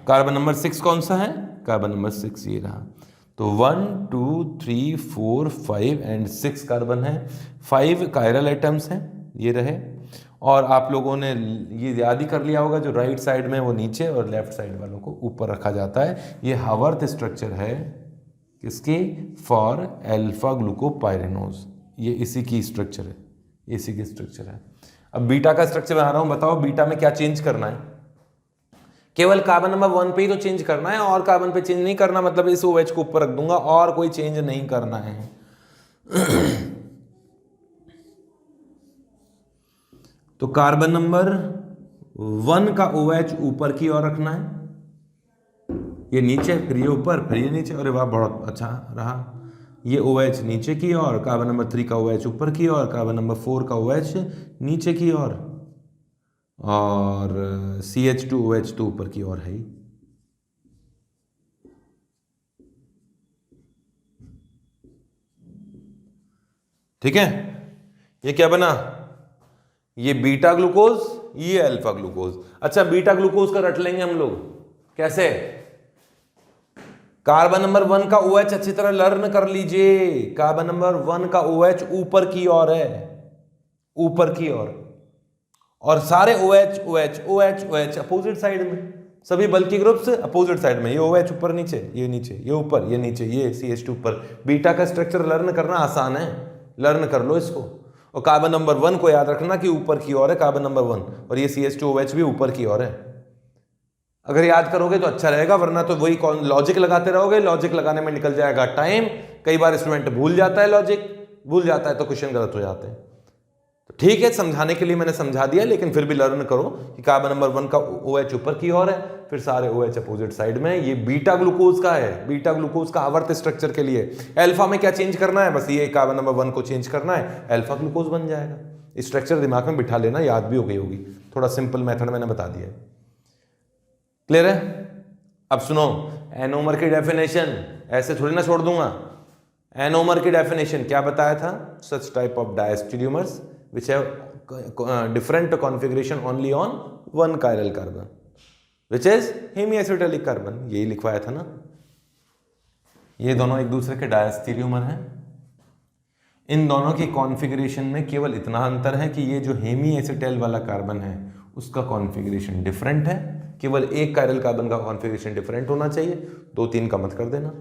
कार्बन नंबर 6 कौन सा है? कार्बन नंबर 6 ये रहा। तो 1 2 3 4 5 एंड 6 कार्बन है, 5 कायरल एटम्स हैं ये रहे। और आप लोगों ने ये याद ही कर लिया होगा, जो राइट साइड में वो नीचे और लेफ्ट साइड वालों को ऊपर रखा जाता है। ये हावर्थ स्ट्रक्चर है किसकी? For alpha glucopyranose. ये इसी की स्ट्रक्चर है, इसी की स्ट्रक्चर है। अब बीटा का स्ट्रक्चर बना रहा हूं, बताओ बीटा में क्या चेंज करना है? केवल कार्बन नंबर 1 पे ही तो चेंज करना है, और कार्बन पे चेंज नहीं करना, मतलब इस OH को ऊपर रख दूंगा और कोई चेंज नहीं करना है। तो कार्बन नंबर 1 का OH ऊपर की ओर रखना है, ये नीचे, फिर ये ऊपर, फिर ये नीचे। अरे वाह, बहुत अच्छा रहा। ये OH नीचे की ओर, कार्बन नंबर 3 का OH ऊपर की ओर, कार्बन नंबर 4 का OH नीचे की ओर, और CH2OH तो ऊपर की ओर है ही। ठीक है, ये क्या बना? ये बीटा ग्लूकोज, ये अल्फा ग्लूकोज। अच्छा, बीटा ग्लूकोज का रट लेंगे हम लोग, कैसे? कार्बन नंबर 1 का OH अच्छी तरह लर्न कर लीजिए। कार्बन नंबर 1 का OH ऊपर की ओर है, ऊपर की ओर, और सारे OH OH OH OH opposite side में, सभी बल्कि ग्रुप्स अपोजिट साइड में। ये OH ऊपर नीचे, ये नीचे, ये ऊपर, ये नीचे, ये CH2 ऊपर। बीटा का स्ट्रक्चर लर्न करना आसान है, लर्न कर लो इसको। और कार्बन नंबर 1 को याद रखना कि ऊपर की ओर है कार्बन नंबर 1, और ये CH2OH भी ऊपर की ओर है। अगर याद करोगे तो अच्छा रहेगा, वरना तो वही लॉजिक लगाते रहोगे, लॉजिक लगाने में निकल जाएगा टाइम। कई बार स्टूडेंट भूल जाता है, लॉजिक भूल जाता है तो क्वेश्चन गलत हो जाते हैं। तो ठीक है, समझाने के लिए मैंने समझा दिया, लेकिन फिर भी लर्न करो कि कार्बन नंबर 1 का OH ऊपर की ओर है, फिर सारे OH अपोजिट साइड में। ये बीटा ग्लूकोज का है, बीटा ग्लूकोज का आवर्त स्ट्रक्चर के लिए। अल्फा में क्या चेंज करना है? बस ये कार्बन नंबर 1 को चेंज करना है, अल्फा ग्लूकोज बन जाएगा। स्ट्रक्चर दिमाग में बिठा लेना, याद भी हो गई होगी, थोड़ा सिंपल मेथड मैंने बता दिया। क्लियर है? अब सुनो, एनोमर की डेफिनेशन ऐसे थोड़ी ना छोड़ दूंगा। एनोमर की डेफिनेशन क्या बताया था? Such type of diastereomers which have different configuration only on one chiral carbon which is hemiacetylic carbon। यही लिखवाया था ना। ये दोनों एक दूसरे के डायस्टेरियोमर हैं। इन दोनों की कॉन्फ़िगरेशन में केवल इतना अंतर है कि ये जो हेमीएसिटाइल वाला कार्बन है उसका कॉन्फ़िगरेशन डिफरेंट है। केवल एक कायरल कार्बन का कॉन्फ़िगरेशन डिफरेंट होना चाहिए, 2-3 का मत कर देना।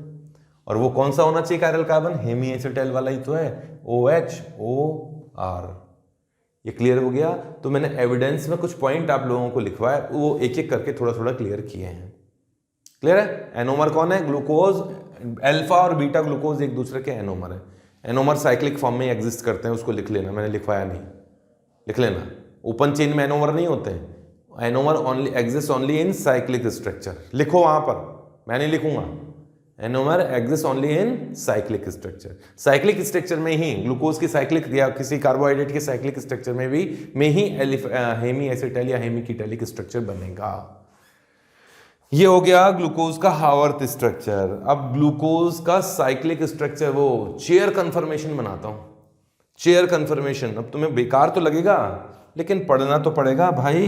और वो कौन सा होना चाहिए कायरल कार्बन? हेमीएसिटाइल वाला ही तो है, OHOR। ये क्लियर हो गया? तो मैंने एविडेंस में कुछ पॉइंट आप लोगों को लिखवाया, वो एक एक करके थोड़ा थोड़ा क्लियर किए हैं। क्लियर है? एनोमर कौन है? ग्लूकोज, अल्फा और बीटा ग्लूकोज एक दूसरे के एनोमर है। एनोमर साइक्लिक फॉर्म में एग्जिस्ट करते हैं, उसको लिख लेना, मैंने लिखवाया नहीं, लिख लेना। ओपन चेन में एनोमर नहीं होते हैं, anomer only exist only in cyclic structure. लिखो वहां पर, मैं नहीं लिखूंगा। Anomer exist only in cyclic structure. Cyclic structure में ही ग्लूकोज की साइक्लिक या किसी कार्बोहाइड्रेट के साइक्लिक स्ट्रक्चर में ही हेमीएसिटाइल या हेमीकीटैलिक स्ट्रक्चर बनेगा। ये हो गया ग्लूकोज का हावर्थ स्ट्रक्चर। अब ग्लूकोज का साइक्लिक स्ट्रक्चर, वो चेयर कन्फर्मेशन बनाता हूं। चेयर कन्फर्मेशन अब तुम्हें बेकार तो लगेगा, लेकिन पढ़ना तो पड़ेगा भाई।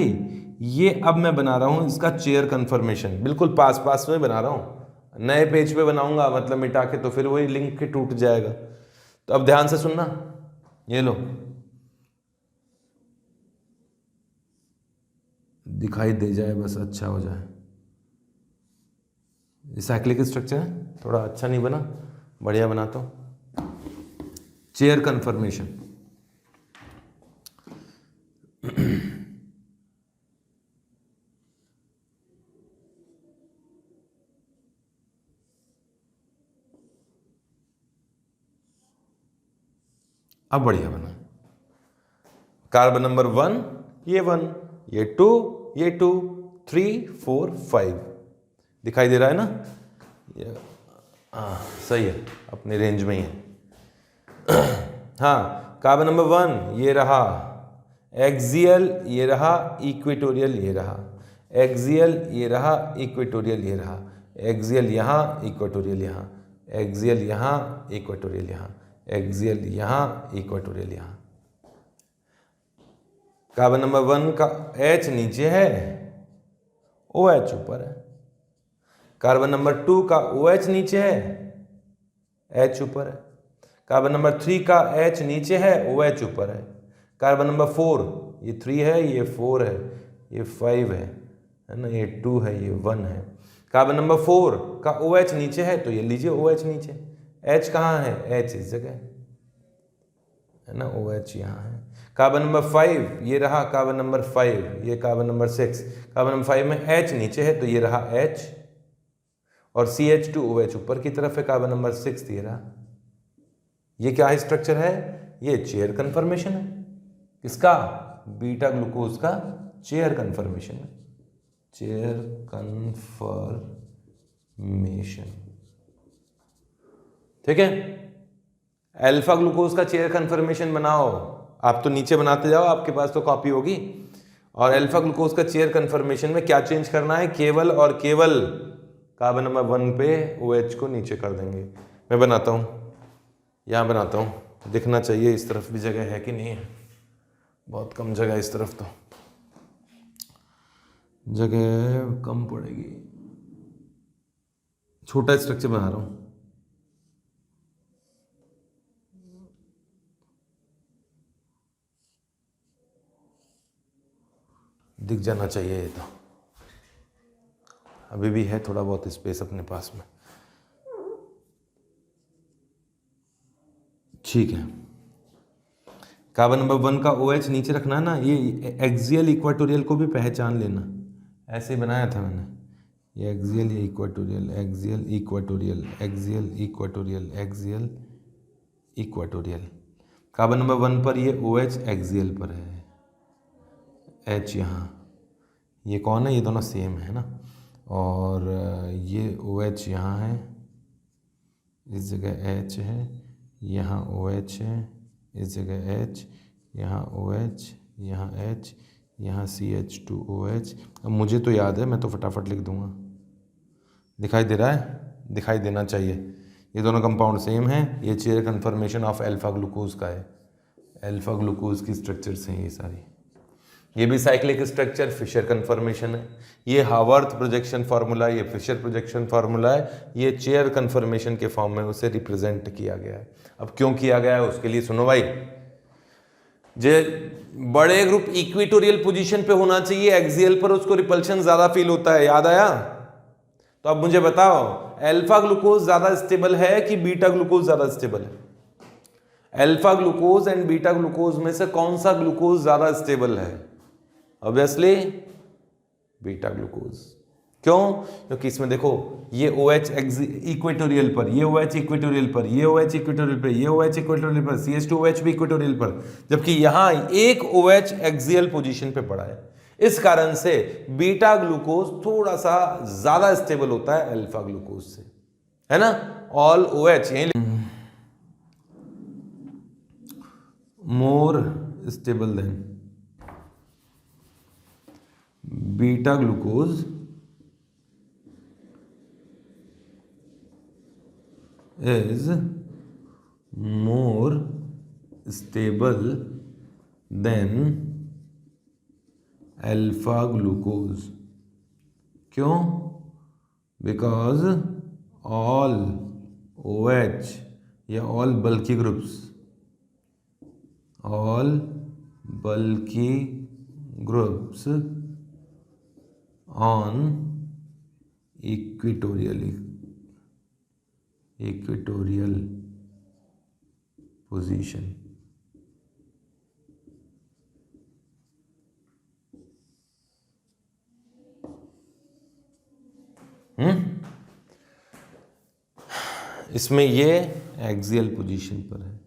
ये अब मैं बना रहा हूं इसका चेयर कन्फर्मेशन, बिल्कुल पास पास में बना रहा हूं। नए पेज पे बनाऊंगा मतलब मिटा के, तो फिर वही लिंक के टूट जाएगा। तो अब ध्यान से सुनना, ये लो, दिखाई दे जाए बस, अच्छा हो जाए। साइक्लिक स्ट्रक्चर है, थोड़ा अच्छा नहीं बना, बढ़िया बनाता हूं। चेयर कन्फर्मेशन, अब बढ़िया बना। कार्बन नंबर 1, ये 1, ये 2, ये 2, 3, 4, 5 दिखाई दे रहा है ना? सही है, अपने रेंज में ही है। हाँ, कार्बन नंबर 1 ये रहा एक्सियल, ये रहा इक्वेटोरियल, ये रहा एक्सियल, ये रहा इक्वेटोरियल, ये रहा एक्सियल, यहाँ इक्वेटोरियल, यहाँ एक्सियल, यहाँ इक्वेटोरियल, यहाँ एक्सियल, यहाँ इक्वेटोरियल, यहाँ। कार्बन नंबर 1 का H नीचे है, OH ऊपर है। कार्बन नंबर 2 का OH नीचे है, H ऊपर है। कार्बन नंबर 3 का H नीचे है, OH ऊपर है। कार्बन नंबर 4, ये 3 है, ये 4 है, ये 5 है ना, ये 2 है, ये 1 है। कार्बन नंबर 4 का OH नीचे है, तो ये लीजिए OH नीचे। H कहाँ है? H इस जगह है ना, OH यहाँ है। कार्बन नंबर 5 ये रहा, कार्बन नंबर 5, ये कार्बन नंबर 6। कार्बन नंबर 5 में H नीचे है, तो ये रहा H, और CH2OH ऊपर की तरफ है। कार्बन नंबर 6 ये रहा। ये क्या है स्ट्रक्चर है? ये चेयर कन्फर्मेशन है। किसका? बीटा ग्लूकोज का चेयर कन्फर्मेशन है, चेयर कन्फर्मेशन। ठीक है, अल्फा ग्लूकोज का चेयर कन्फर्मेशन बनाओ। आप तो नीचे बनाते जाओ, आपके पास तो कॉपी होगी। और अल्फा ग्लूकोज का चेयर कन्फर्मेशन में क्या चेंज करना है? केवल और केवल कार्बन नंबर 1 पे OH को नीचे कर देंगे। मैं बनाता हूँ, यहाँ बनाता हूँ, दिखना चाहिए। इस तरफ भी जगह है कि नहीं है? बहुत कम जगह, इस तरफ तो जगह कम पड़ेगी। छोटा स्ट्रक्चर बना रहा हूँ। दिख जाना चाहिए ये तो। अभी भी है थोड़ा बहुत स्पेस अपने पास में। ठीक है, कार्बन नंबर 1 का OH नीचे रखना ना। ये एक्सियल इक्वाटोरियल को भी पहचान लेना, ऐसे बनाया था मैंने। ये एक्सियल, ये equatorial, axial equatorial, axial equatorial, axial equatorial. Carbon number 1 पर ये OH एक्सियल पर है, H यहाँ। ये कौन है? ये दोनों सेम है ना। और ये OH यहाँ है, इस जगह H है, यहाँ OH है, इस जगह H, यहाँ OH, यहाँ H, यहाँ CH2OH। अब मुझे तो याद है, मैं तो फटाफट लिख दूंगा। दिखाई दे रहा है? दिखाई देना चाहिए। ये दोनों कंपाउंड सेम हैं। ये chair confirmation of alpha glucose का है। अल्फा ग्लूकोज की स्ट्रक्चर्स हैं ये सारी। ये भी साइक्लिक स्ट्रक्चर, फिशर कन्फर्मेशन है। ये हावर्थ प्रोजेक्शन फार्मूला, ये फिशर प्रोजेक्शन फार्मूला है। ये चेयर कन्फर्मेशन के फॉर्म में उसे रिप्रेजेंट किया गया है। अब क्यों किया गया है उसके लिए सुनो भाई। जे बड़े ग्रुप इक्वेटोरियल पोजीशन पे होना चाहिए, एक्सियल पर उसको रिपल्शन ज्यादा फील होता है। याद आया? तो अब मुझे बताओ, अल्फा ग्लूकोज ज्यादा स्टेबल है कि बीटा ग्लूकोज ज्यादा स्टेबल है? Alpha glucose and beta glucose में से कौन सा ग्लूकोज ज्यादा स्टेबल है? Obviously beta glucose. क्यों? क्योंकि इसमें देखो, ये OH इक्वेटोरियल पर, ये OH इक्वेटोरियल पर, ये OH इक्वेटोरियल पर, ये OH इक्वेटोरियल पर, CH2OH भी इक्वेटोरियल पर, जबकि यहां एक OH एक्सियल पोजीशन पे पड़ा है। इस कारण से बीटा ग्लूकोज थोड़ा सा ज्यादा स्टेबल होता है अल्फा ग्लूकोज से, है ना। ऑल OH यही more stable then beta glucose is more stable than alpha glucose. क्यों? Because all OH या all bulky groups on equatorial position. इसमें ये एक्सियल पोजीशन पर है,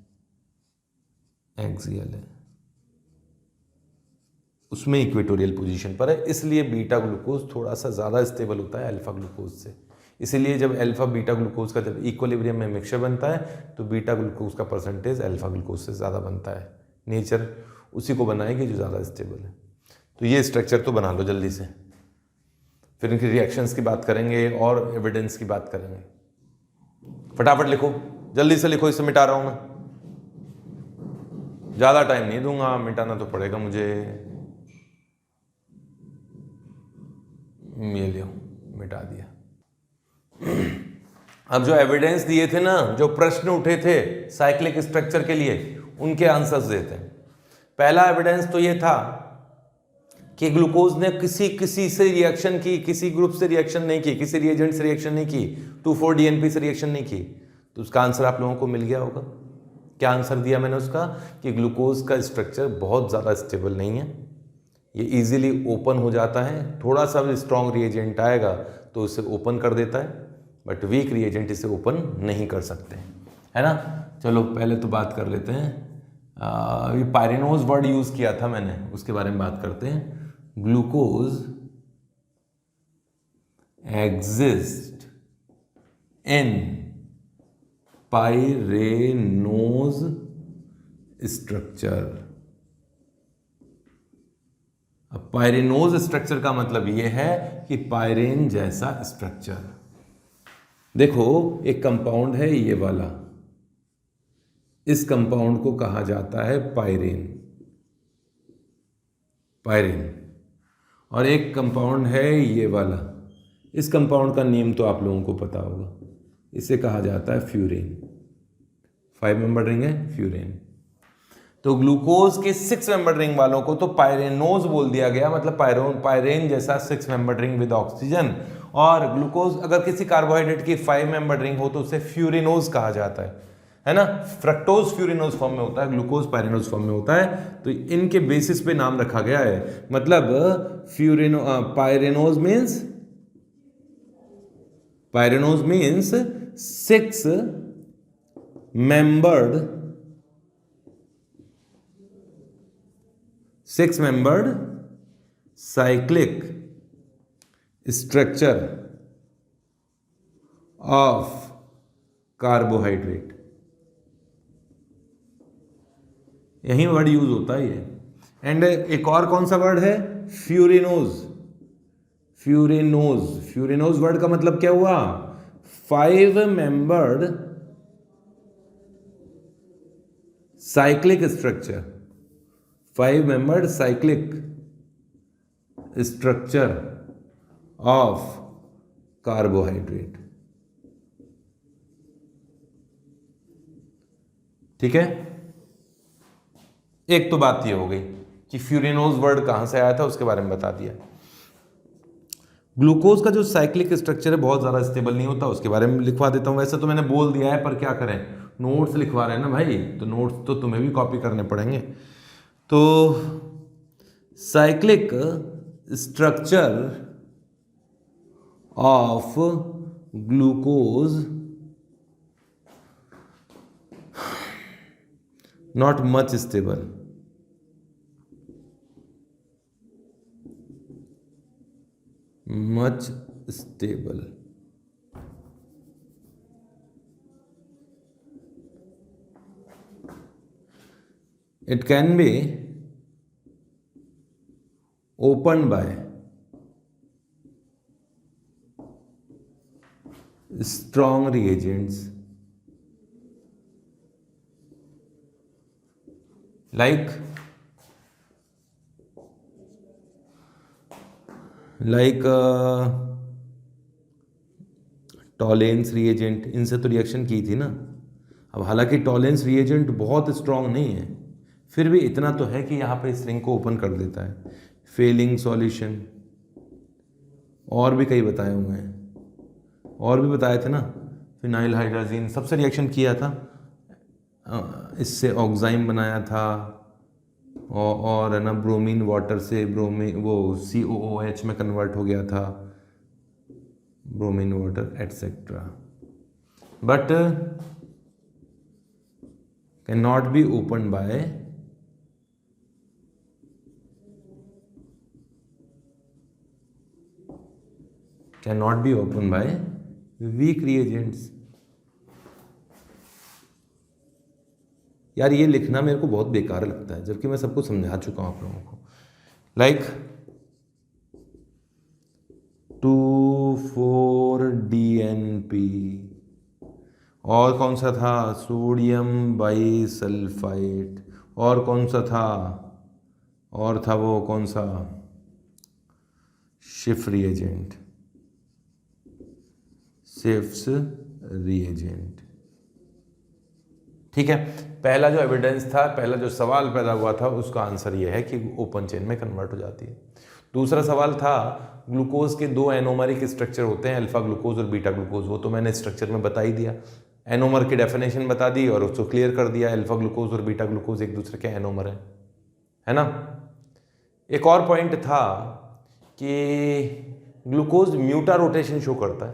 एक्सियल है, उसमें इक्वेटोरियल पोजीशन पर है। इसलिए बीटा ग्लूकोज थोड़ा सा ज़्यादा स्टेबल होता है अल्फा ग्लूकोज से। इसीलिए जब अल्फा बीटा ग्लूकोज का जब इक्विलिब्रियम में मिक्सचर बनता है तो बीटा ग्लूकोज का परसेंटेज अल्फा ग्लूकोज से ज़्यादा बनता है। नेचर उसी को बनाएगी जो ज़्यादा स्टेबल है। तो ये स्ट्रक्चर तो बना लो जल्दी से, फिर इनकी रिएक्शंस की बात करेंगे और एविडेंस की बात करेंगे। फटाफट लिखो, जल्दी से लिखो, इसे मिटा रहा हूँ मैं, ज़्यादा टाइम नहीं दूंगा, मिटाना तो पड़ेगा मुझे। ये लियो, मिटा दिया। अब जो एविडेंस दिए थे ना, जो प्रश्न उठे थे साइक्लिक स्ट्रक्चर के लिए, उनके आंसर्स देते हैं। पहला एविडेंस तो ये था कि ग्लूकोज ने किसी से रिएक्शन की, किसी ग्रुप से रिएक्शन नहीं की, किसी रिएजेंट से रिएक्शन नहीं की, 2,4-DNP से रिएक्शन नहीं की। तो उसका आंसर आप लोगों को मिल गया होगा। क्या आंसर दिया मैंने उसका? कि ग्लूकोज का स्ट्रक्चर बहुत ज़्यादा स्टेबल नहीं है, ये इजीली ओपन हो जाता है, थोड़ा सा भी स्ट्रॉन्ग रिएजेंट आएगा तो उसे ओपन कर देता है, बट वीक रिएजेंट इसे ओपन नहीं कर सकते, है ना। चलो पहले तो बात कर लेते हैं, ये पायरेनोज वर्ड यूज़ किया था मैंने, उसके बारे में बात करते हैं। ग्लूकोज एग्जिस्ट इन पायरेनोज स्ट्रक्चर। अब पायरेनोज स्ट्रक्चर का मतलब यह है कि पायरेन जैसा स्ट्रक्चर। देखो एक कंपाउंड है ये वाला, इस कंपाउंड को कहा जाता है पायरेन, पायरेन। और एक कंपाउंड है ये वाला, इस कंपाउंड का नेम तो आप लोगों को पता होगा, इसे कहा जाता है फ्यूरेन। 5 मेंबर रिंग है फ्यूरेन। तो ग्लूकोज के 6 मेंबर रिंग वालों को तो पायरेनोज बोल दिया गया, मतलब पायरेन जैसा 6 मेंबर रिंग विद ऑक्सीजन। और ग्लूकोज अगर किसी कार्बोहाइड्रेट की 5 मेंबर रिंग हो तो उसे फ्यूरिनोज कहा जाता है ना। फ्रक्टोज फ्यूरिनोज फॉर्म में होता है, ग्लूकोज पायरेनोज फॉर्म में होता है। तो इनके बेसिस पे नाम रखा गया है। मतलब pyranose means 6 membered cyclic structure of carbohydrate. यही वर्ड यूज होता है ये। एंड एक और कौन सा वर्ड है? फ्यूरिनोज। फ्यूरिनोज वर्ड का मतलब क्या हुआ? 5 membered cyclic structure, 5 membered cyclic structure of carbohydrate. ठीक है, एक तो बात ये हो गई कि फ्यूरिनोज वर्ड कहां से आया था, उसके बारे में बता दिया। ग्लूकोज का जो साइक्लिक स्ट्रक्चर है बहुत ज्यादा स्टेबल नहीं होता, उसके बारे में लिखवा देता हूं। वैसे तो मैंने बोल दिया है, पर क्या करें, नोट्स लिखवा रहे हैं ना भाई, तो नोट्स तो तुम्हें भी कॉपी करने पड़ेंगे। तो cyclic structure of glucose not much stable, it can be opened by strong reagents like Tollens reagent. इनसे तो रिएक्शन की थी ना। अब हालांकि टॉलेंस रिएजेंट बहुत स्ट्रॉन्ग नहीं है, फिर भी इतना तो है कि यहाँ पे इस रिंग को ओपन कर देता है। फेलिंग सॉल्यूशन, और भी कई बताए हुए हैं, और भी बताए थे ना, फिनाइल हाइड्राजीन सबसे रिएक्शन किया था, इससे ऑक्साइम बनाया था, और है ना ब्रोमीन वाटर से वो COOH में कन्वर्ट हो गया था, bromine water etcetera, but can not be open by weak reagents. यार ये लिखना मेरे को बहुत बेकार लगता है, जबकि मैं सबको समझा चुका हूं आप लोगों को। लाइक 2,4-DNP, और कौन सा था? सोडियम बाइसल्फाइड, और कौन सा था? और था वो कौन सा? शिफ्ट रिएजेंट, सिफ्स रिएजेंट। ठीक है, पहला जो एविडेंस था, पहला जो सवाल पैदा हुआ था, उसका आंसर ये है कि ओपन चेन में कन्वर्ट हो जाती है। दूसरा सवाल था ग्लूकोज के दो एनोमरिक स्ट्रक्चर होते हैं, अल्फा ग्लूकोज और बीटा ग्लूकोज, वो तो मैंने स्ट्रक्चर में बता ही दिया, एनोमर की डेफिनेशन बता दी और उसको क्लियर कर दिया, अल्फा ग्लूकोज और बीटा ग्लूकोज एक दूसरे के एनोमर है ना। एक और पॉइंट था कि ग्लूकोज म्यूटा रोटेशन शो करता है,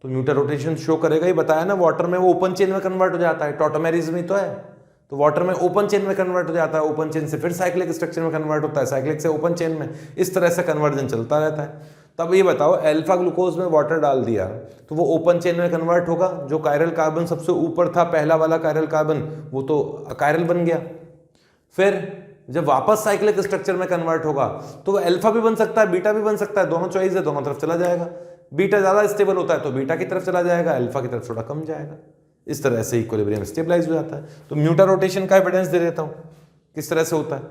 तो म्यूटा रोटेशन शो करेगा ही, बताया ना, वाटर में वो ओपन चेन में कन्वर्ट हो जाता है, टॉटोमेरिज्म ही तो है, तो वाटर में ओपन चेन में कन्वर्ट हो जाता है, ओपन चेन से फिर साइक्लिक स्ट्रक्चर में कन्वर्ट होता है, साइक्लिक से ओपन चेन में, इस तरह से कन्वर्जन चलता रहता है। तब ये बताओ, अल्फा ग्लूकोज में वाटर डाल दिया तो वो ओपन चेन में कन्वर्ट होगा, जो कायरल कार्बन सबसे ऊपर था, पहला वाला कायरल कार्बन, वो तो कायरल बन गया। फिर जब वापस साइक्लिक स्ट्रक्चर में कन्वर्ट होगा तो वो अल्फा भी बन सकता है, बीटा भी बन सकता है, दोनों चॉइस है, दोनों तरफ चला जाएगा। बीटा ज्यादा स्टेबल होता है तो बीटा की तरफ चला जाएगा, अल्फा की तरफ थोड़ा कम जाएगा, इस तरह से इक्विलिब्रियम स्टेबलाइज हो जाता है। तो म्यूटा रोटेशन का एविडेंस दे देता हूं किस तरह से होता है,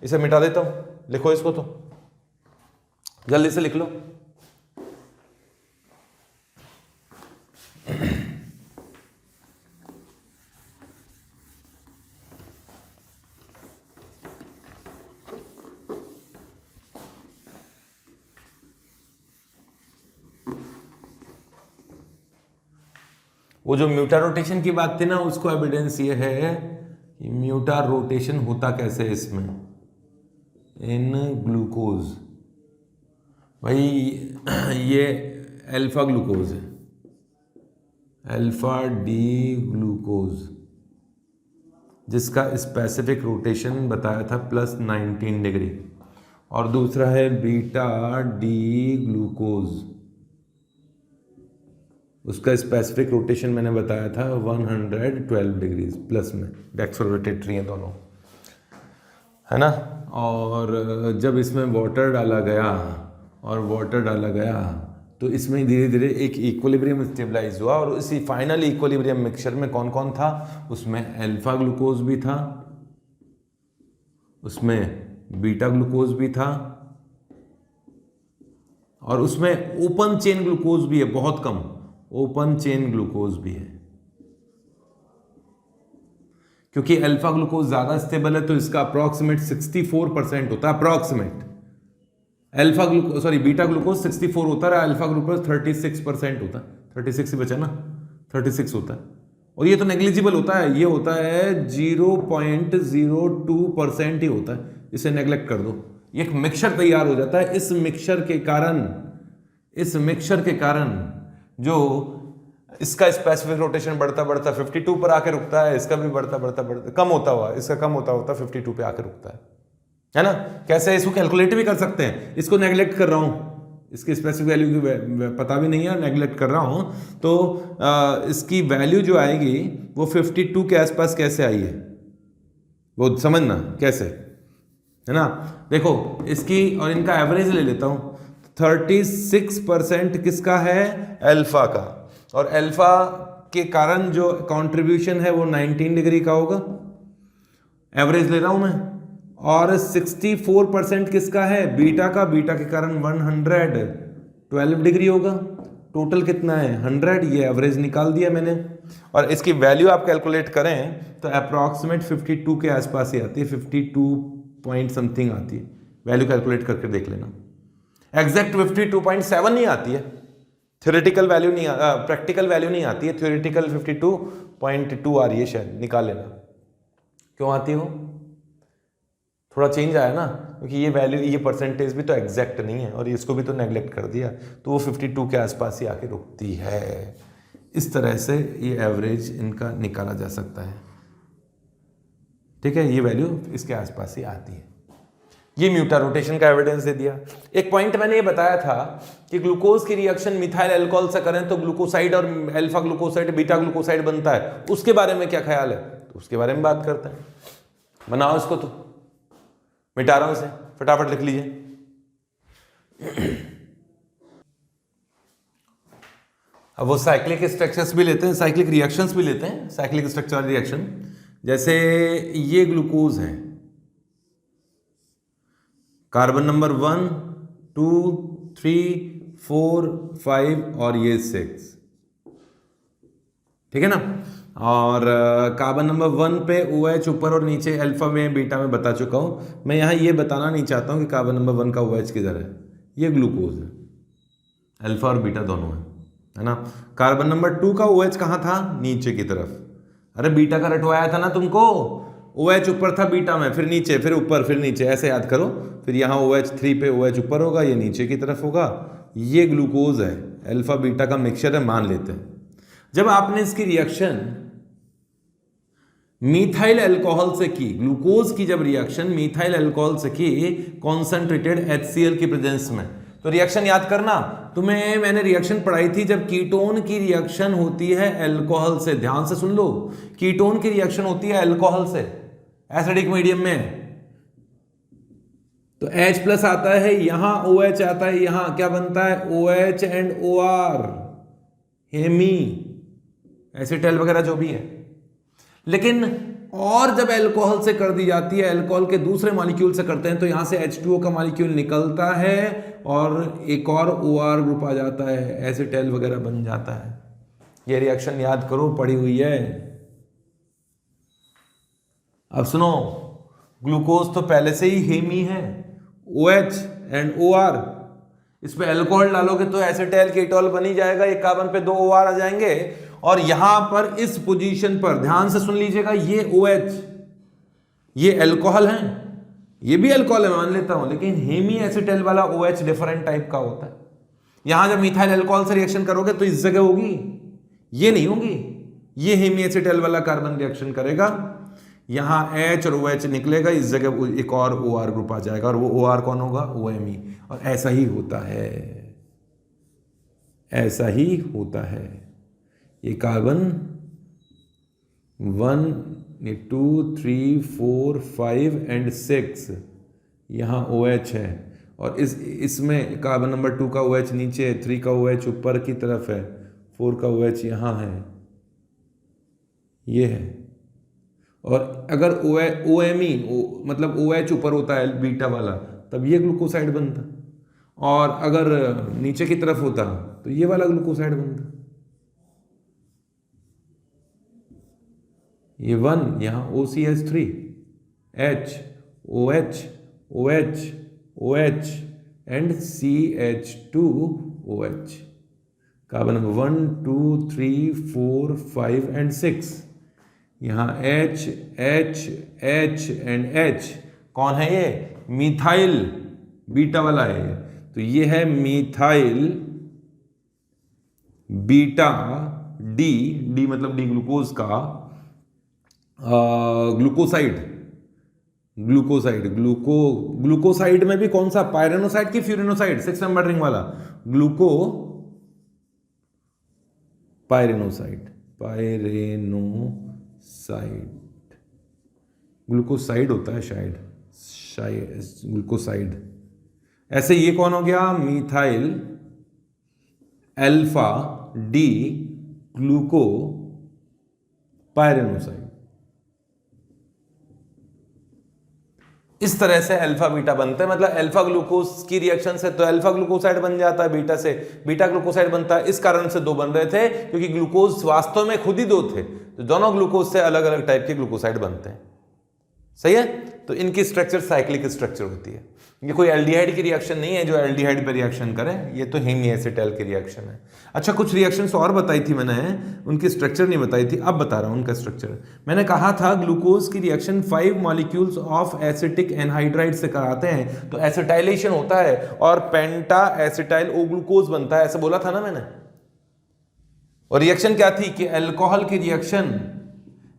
इसे मिटा देता हूं, लिखो इसको, तो जल्दी से लिख लो। वो जो म्यूटा रोटेशन की बात थी ना, उसको एविडेंस ये है कि म्यूटा रोटेशन होता कैसे इसमें, इन ग्लूकोज, भाई ये अल्फा ग्लूकोज है, अल्फा डी ग्लूकोज, जिसका स्पेसिफिक रोटेशन बताया था +19 डिग्री, और दूसरा है बीटा डी ग्लूकोज, उसका स्पेसिफिक रोटेशन मैंने बताया था 112 डिग्रीज प्लस में, डेक्सोरोटेटरी हैं दोनों, है ना। और जब इसमें वाटर डाला गया तो इसमें धीरे धीरे एक इक्विलिब्रियम स्टेबलाइज हुआ, और इसी फाइनल इक्विलिब्रियम मिक्सचर में कौन कौन था, उसमें अल्फा ग्लूकोज भी था, उसमें बीटा ग्लूकोज भी था, और उसमें ओपन चेन ग्लूकोज भी है, बहुत कम ओपन चेन ग्लूकोज भी है, क्योंकि अल्फा ग्लूकोज ज्यादा स्टेबल है तो इसका अप्रॉक्सीमेट 64% होता है, approximate. Alpha glucose beta glucose 64 होता है, अल्फा ग्लूकोज 36% होता है, 36 ही बचा ना, 36 होता है, और ये तो नेग्लिजिबल होता है, ये होता है 0.02% ही होता है, इसे नेग्लेक्ट कर दो। ये एक मिक्सचर तैयार हो जाता है, इस मिक्सचर के कारण जो इसका स्पेसिफिक रोटेशन बढ़ता बढ़ता 52 पर आके रुकता है, इसका भी बढ़ता कम होता हुआ, इसका कम होता 52 पे आके रुकता है ना। कैसे, इसको कैलकुलेट भी कर सकते हैं, इसको नेग्लेक्ट कर रहा हूं, इसकी स्पेसिफिक वैल्यू की पता भी नहीं है, नेग्लेक्ट कर रहा हूं, तो इसकी वैल्यू जो आएगी वो 52 के आसपास कैसे आई है, वो समझना कैसे, है ना। देखो इसकी और इनका एवरेज ले लेता हूं, 36% किसका है, अल्फा का, और अल्फा के कारण जो कंट्रीब्यूशन है वो 19 डिग्री का होगा, एवरेज ले रहा हूं मैं, और 64% किसका है, बीटा का, बीटा के कारण 112 डिग्री होगा, टोटल कितना है 100, ये एवरेज निकाल दिया मैंने, और इसकी वैल्यू आप कैलकुलेट करें तो अप्रॉक्सीमेट 52 के आसपास ही आती है, 52 पॉइंट समथिंग आती है, वैल्यू कैलकुलेट करके देख लेना, एग्जैक्ट 52.7 नहीं आती है, थ्योरेटिकल वैल्यू नहीं, प्रैक्टिकल वैल्यू नहीं आती है, थ्योरेटिकल 52.2 आ रही है शायद, निकाल लेना। क्यों आती हो, थोड़ा चेंज आया ना, क्योंकि ये वैल्यू, ये परसेंटेज भी तो एग्जैक्ट नहीं है, और इसको भी तो नेग्लेक्ट कर दिया, तो वो 52 के आसपास ही आके रुकती है। इस तरह से ये एवरेज इनका निकाला जा सकता है, ठीक है, ये वैल्यू इसके आसपास ही आती है। ये म्यूटा रोटेशन का एविडेंस दे दिया। एक पॉइंट मैंने ये बताया था कि ग्लूकोज की रिएक्शन मिथाइल अल्कोहल से करें तो ग्लूकोसाइड और अल्फा ग्लूकोसाइड बीटा ग्लूकोसाइड बनता है, उसके बारे में क्या ख्याल है, तो उसके बारे में बात करते हैं। बनाओ इसको, तो मिटा रहा हूं इसे, फटाफट लिख लीजिए। अब वो साइक्लिक स्ट्रक्चर्स भी लेते हैं, साइक्लिक रिएक्शंस भी लेते हैं, साइक्लिक स्ट्रक्चरल रिएक्शन, जैसे ये ग्लूकोज है, कार्बन नंबर 1, 2, 3, 4, 5 और ये 6, ठीक है ना। और कार्बन नंबर 1 पे OH ऊपर और नीचे, अल्फा में बीटा में बता चुका हूँ। मैं यहाँ ये बताना नहीं चाहता हूँ कि कार्बन नंबर 1 का OH किधर है, ये ग्लूकोज है, अल्फा और बीटा दोनों है ना। कार्बन नंबर 2 का OH कहाँ था, नीचे की तरफ। अरे बीटा का रटवाया था ना तुमको, OH ऊपर था बीटा में, फिर नीचे, फिर ऊपर, फिर नीचे, ऐसे याद करो। फिर यहाँ OH 3 पे OH ऊपर होगा, ये नीचे की तरफ होगा, ये ग्लूकोज है, अल्फा बीटा का मिक्सचर है, मान लेते हैं। जब आपने इसकी रिएक्शन मीथाइल अल्कोहल से की, ग्लूकोज की जब रिएक्शन मीथाइल अल्कोहल से की कॉन्सेंट्रेटेड HCl की प्रेजेंस में, तो रिएक्शन याद करना, तुम्हें मैंने रिएक्शन पढ़ाई थी जब कीटोन की रिएक्शन होती है अल्कोहल से। ध्यान से सुन लो, कीटोन की रिएक्शन होती है अल्कोहल से एसिडिक मीडियम में, तो H प्लस आता है, यहां OH आता है, यहां क्या बनता है, OH and OR, hemi, acetyl वगैरह जो भी है। लेकिन और जब अल्कोहल से कर दी जाती है, अल्कोहल के दूसरे मॉलिक्यूल से करते हैं, तो यहां से H2O का मॉलिक्यूल निकलता है और एक और OR ग्रुप आ जाता है, एसिटाइल वगैरह बन जाता है। ये रिएक्शन याद करो, पड़ी हुई है। अब सुनो, ग्लूकोज तो पहले से ही हेमी है, OH एंड OR, इस पे अल्कोहल डालोगे तो एसिटाइल कीटोल बनी जाएगा, एक कार्बन पे 2 OR आ जाएंगे। और यहां पर इस पोजीशन पर ध्यान से सुन लीजिएगा, ये OH, ये अल्कोहल है, ये भी अल्कोहल है मान लेता हूं, लेकिन हेमी एसिटाइल वाला OH डिफरेंट टाइप का होता है। यहां जब मिथाइल अल्कोहल से रिएक्शन करोगे तो इस जगह होगी, ये नहीं होगी, ये हेमी एसिटाइल वाला कार्बन रिएक्शन करेगा, यहां H और OH निकलेगा, इस जगह एक और OR ग्रुप आ जाएगा, और वो OR कौन होगा, OMe। और ऐसा ही होता है, ऐसा ही होता है। ये कार्बन 1, 2, 3, 4, 5 एंड 6 यहाँ OH है, और इसमें कार्बन नंबर 2 का OH नीचे, 3 का OH ऊपर की तरफ है, 4 का OH यहाँ है, ये है। और अगर OMe मतलब OH ऊपर होता है बीटा वाला, तब ये ग्लूकोसाइड बनता, और अगर नीचे की तरफ होता तो ये वाला ग्लूकोसाइड बनता। ये 1 यहाँ OCH3, H, OH, OH, OH and CH2OH। Carbon number 1, 2, 3, 4, 5 and 6, यहाँ H, H, H and H, कौन है ये, मिथाइल बीटा वाला है ये, तो ये है मिथाइल बीटा डी, डी मतलब डी ग्लूकोज का ग्लूकोसाइड, ग्लूकोसाइड में भी कौन सा, पायरेनोसाइड की फ्यूरेनोसाइड, 6 नंबर रिंग वाला, पायरेनोसाइड, ग्लूकोसाइड होता है शायद, ग्लूकोसाइड। ऐसे ये कौन हो गया, मिथाइल अल्फा डी ग्लूको पायरेनोसाइड। इस तरह से अल्फा बीटा बनते हैं, मतलब अल्फा ग्लूकोज की रिएक्शन से तो अल्फा ग्लूकोसाइड बन जाता है, बीटा से बीटा ग्लूकोसाइड बनता है। इस कारण से 2 बन रहे थे, क्योंकि ग्लूकोज वास्तव में खुद ही 2 थे, तो दोनों ग्लूकोज से अलग अलग टाइप के ग्लूकोसाइड बनते हैं। सही है, तो इनकी स्ट्रक्चर साइक्लिक स्ट्रक्चर होती है। ये कोई एल्डिहाइड की रिएक्शन नहीं है जो एल्डिहाइड पे रिएक्शन करे, ये तो हेमी एसिटाइल की रिएक्शन है। अच्छा, कुछ रिएक्शंस और बताई थी मैंने, उनकी स्ट्रक्चर नहीं बताई थी, अब बता रहा हूं उनका स्ट्रक्चर। मैंने कहा था ग्लूकोज की reaction 5 molecules of acetic anhydride से कराते हैं, तो एसिटाइलेशन होता है और पेंटा एसिटाइल ओ ग्लूकोज बनता है, ऐसे बोला था ना मैंने। और रिएक्शन क्या थी कि अल्कोहल की रिएक्शन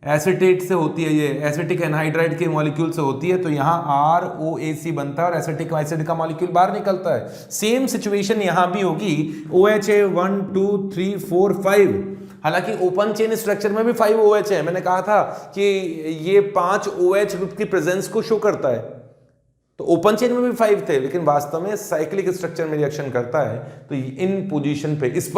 एसिटेट से होती है, ये एसिटिक एनहाइड्राइड के मॉलिक्यूल से होती है, तो यहाँ ROAC बनता है और एसिटिक एसिड का मॉलिक्यूल बाहर निकलता है। सेम सिचुएशन यहाँ भी होगी, OH 1, 2, 3, 4, 5। हालांकि ओपन चेन स्ट्रक्चर में भी 5 OH है, मैंने कहा था कि ये 5 OH ग्रुप की प्रेजेंस को शो करता है, तो ओपन चेन में भी 5 थे, लेकिन वास्तव में साइक्लिक स्ट्रक्चर में रिएक्शन करता है। तो इन पोजीशन पे इस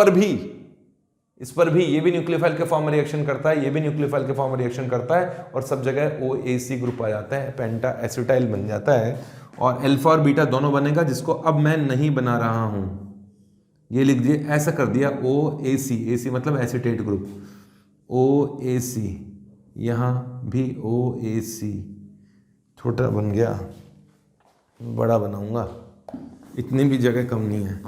पर भी ये भी न्यूक्लियोफाइल के फॉर्म में रिएक्शन करता है, ये भी न्यूक्लियोफाइल के फॉर्म में रिएक्शन करता है, और सब जगह OAC ग्रुप आ जाता है, पेंटा एसिटाइल बन जाता है, और अल्फा और बीटा दोनों बनेगा, जिसको अब मैं नहीं बना रहा हूं, ये लिख दिए, ऐसा कर दिया OAC, AC मतलब एसिटेट ग्रुप। OAC, यहाँ भी OAC, छोटा बन गया, बड़ा बनाऊंगा, इतनी भी जगह कम नहीं है।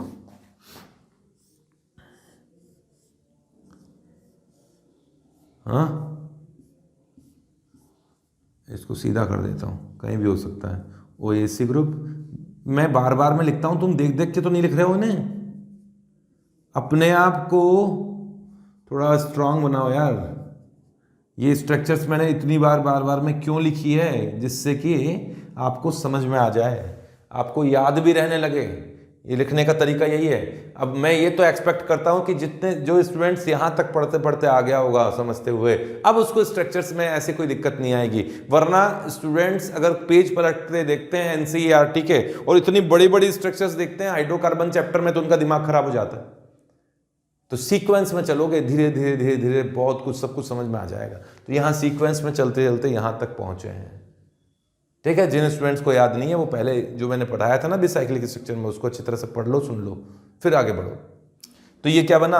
हाँ, इसको सीधा कर देता हूँ, कहीं भी हो सकता है। OAC ग्रुप, मैं बार बार में लिखता हूँ, तुम देख देख के तो नहीं लिख रहे हो इन्हें। अपने आप को थोड़ा स्ट्रांग बनाओ यार। ये स्ट्रक्चर्स मैंने इतनी बार बार में क्यों लिखी है, जिससे कि आपको समझ में आ जाए, आपको याद भी रहने लगे। ये लिखने का तरीका यही है। अब मैं ये तो एक्सपेक्ट करता हूँ कि जितने जो स्टूडेंट्स यहाँ तक पढ़ते पढ़ते आ गया होगा समझते हुए, अब उसको स्ट्रक्चर्स में ऐसी कोई दिक्कत नहीं आएगी। वरना स्टूडेंट्स अगर पेज पलटते देखते हैं एनसीईआरटी के और इतनी बड़ी बड़ी स्ट्रक्चर्स देखते हैं हाइड्रोकार्बन चैप्टर में, तो उनका दिमाग खराब हो जाता है। तो सीक्वेंस में चलोगे, धीरे धीरे धीरे धीरे बहुत कुछ सब कुछ समझ में आ जाएगा। तो यहाँ सीक्वेंस में चलते चलते यहाँ तक पहुँचे हैं। ठीक है, जिन स्टूडेंट्स को याद नहीं है वो पहले जो मैंने पढ़ाया था ना बिसाइक्लिक स्ट्रक्चर में, उसको अच्छी तरह से पढ़ लो, सुन लो, फिर आगे बढ़ो। तो ये क्या बना,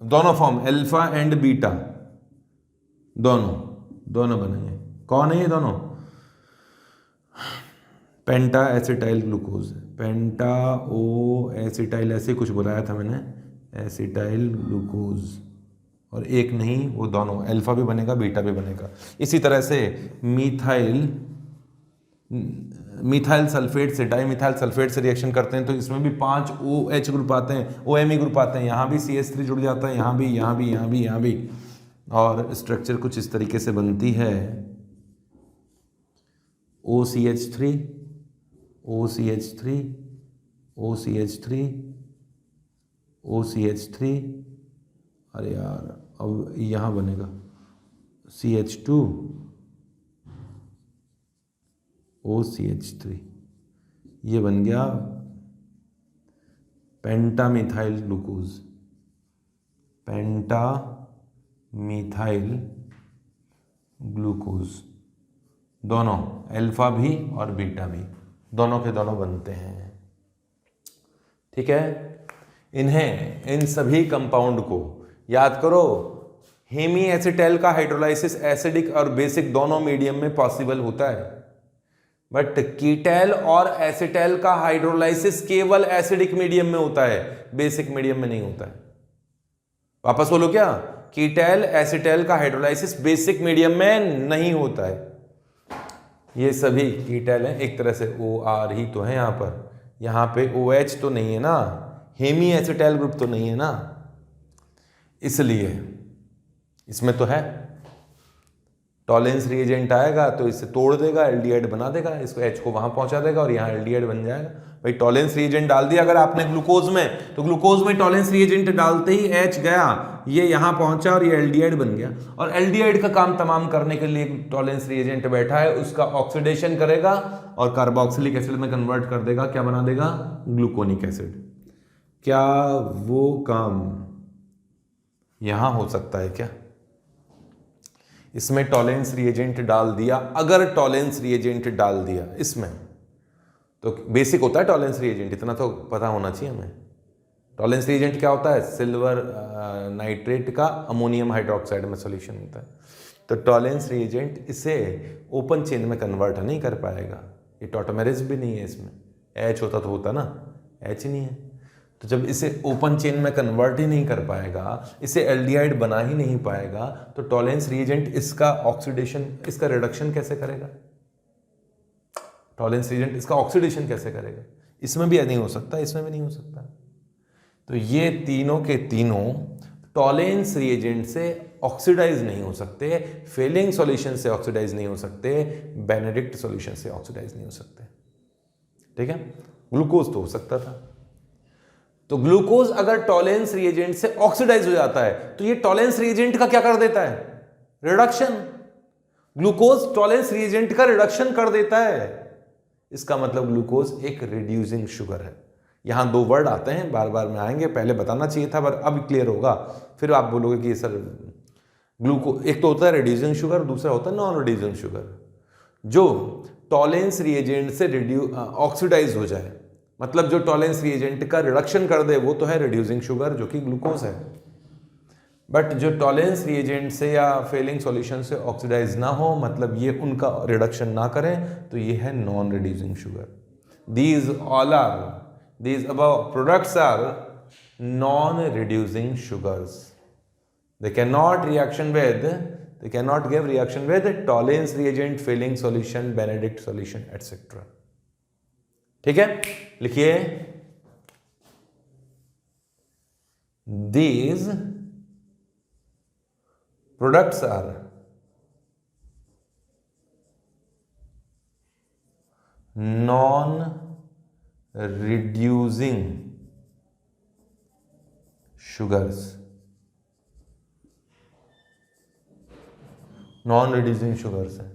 दोनों फॉर्म अल्फा एंड बीटा दोनों बनेंगे। कौन है ये दोनों? पेंटा एसिटाइल ग्लूकोज, पेंटा ओ एसिटाइल, ऐसे कुछ बुलाया था मैंने, एसिटाइल ग्लूकोज। और एक नहीं, वो दोनों, अल्फा भी बनेगा बीटा भी बनेगा। इसी तरह से मिथाइल सल्फेट से डाईमिथाइल सल्फेट से रिएक्शन करते हैं तो इसमें भी 5 OH ग्रुप आते हैं, OMe ग्रुप आते हैं। यहाँ भी CH3 जुड़ जाता है, यहाँ भी। और स्ट्रक्चर कुछ इस तरीके से बनती है, OCH3 OCH3 OCH3 OCH3, अरे यार अब यहाँ बनेगा CH2 OCH3, ये बन गया पेंटामिथाइल ग्लूकोज, पेंटामिथाइल ग्लूकोज। दोनों अल्फा भी और बीटा भी, दोनों के दोनों बनते हैं। ठीक है, इन सभी कंपाउंड को याद करो। हेमी एसिटाइल का हाइड्रोलाइसिस एसिडिक और बेसिक दोनों मीडियम में पॉसिबल होता है, बट कीटैल और एसिटाइल का हाइड्रोलाइसिस केवल एसिडिक मीडियम में होता है, बेसिक मीडियम में नहीं होता है। वापस बोलो क्या, कीटैल एसिटाइल का हाइड्रोलाइसिस बेसिक मीडियम में नहीं होता है। ये सभी कीटैल हैं, एक तरह से OR ही तो है यहाँ पे OH तो नहीं है ना, हेमी एसिटाइल ग्रुप तो नहीं है ना, इसलिए इसमें तो है। टॉलेंस रिएजेंट आएगा तो इसे तोड़ देगा, एल्डिहाइड बना देगा, इसको H को वहां पहुंचा देगा और यहाँ एल्डिहाइड बन जाएगा। भाई टॉलेंस रिएजेंट डाल दिया अगर आपने ग्लूकोज में, तो ग्लूकोज में टॉलेंस रिएजेंट डालते ही H गया, ये यहाँ पहुंचा और ये एल्डिहाइड बन गया। और एल्डिहाइड का काम तमाम करने के लिए टॉलेंस रिएजेंट बैठा है, उसका ऑक्सीडेशन करेगा और कार्बोक्सिलिक एसिड में कन्वर्ट कर देगा, क्या बना देगा, ग्लूकोनिक एसिड। क्या वो काम यहां हो सकता है क्या? इसमें टॉलेंस रिएजेंट डाल दिया, अगर टॉलेंस रिएजेंट डाल दिया इसमें, तो बेसिक होता है टॉलेंस रिएजेंट, इतना तो पता होना चाहिए हमें। टॉलेंस रिएजेंट क्या होता है, सिल्वर नाइट्रेट का अमोनियम हाइड्रोक्साइड में सॉल्यूशन होता है। तो टॉलेंस रिएजेंट इसे ओपन चेन में कन्वर्ट नहीं कर पाएगा, ये टॉटमेरिस भी नहीं है इसमें, H होता तो होता ना, H नहीं है। तो जब इसे ओपन चेन में कन्वर्ट ही नहीं कर पाएगा, इसे एल्डिहाइड बना ही नहीं पाएगा, तो टॉलेंस रिएजेंट इसका ऑक्सीडेशन, इसका रिडक्शन कैसे करेगा? टॉलेंस रिएजेंट इसका ऑक्सीडेशन कैसे करेगा? इसमें भी नहीं हो सकता, इसमें भी नहीं हो सकता। तो ये तीनों के तीनों टॉलेंस रिएजेंट से ऑक्सीडाइज नहीं हो सकते, फेलिंग सॉल्यूशन से ऑक्सीडाइज नहीं हो सकते, बेनेडिक्ट सॉल्यूशन से ऑक्सीडाइज नहीं हो सकते। ठीक है, ग्लूकोज तो हो सकता था। तो ग्लूकोज अगर टॉलेंस रिएजेंट से ऑक्सीडाइज हो जाता है तो ये टॉलेंस रिएजेंट का क्या कर देता है, रिडक्शन। ग्लूकोज टॉलेंस रिएजेंट का रिडक्शन कर देता है, इसका मतलब ग्लूकोज एक रिड्यूसिंग शुगर है। यहां 2 वर्ड आते हैं, बार बार में आएंगे, पहले बताना चाहिए था पर अब क्लियर होगा। फिर आप बोलोगे कि सर ग्लूकोज एक तो होता है रिड्यूसिंग शुगर, दूसरा होता है नॉन रिड्यूसिंग शुगर। जो टॉलेंस रिएजेंट से ऑक्सीडाइज हो जाए, मतलब जो टॉलेंस रिएजेंट का रिडक्शन कर दे, वो तो है रिड्यूसिंग शुगर, जो कि ग्लूकोज है। बट जो टॉलरेंस रिएजेंट से या फेलिंग सॉल्यूशन से ऑक्सीडाइज ना हो, मतलब ये उनका रिडक्शन ना करें, तो ये है non reducing sugar. These above products are non-reducing sugars. They cannot give reaction with tolerance reagent, filling solution, Benedict solution, etc. ठीक है, लिखिए. These products are non-reducing sugars. Non reducing sugars है.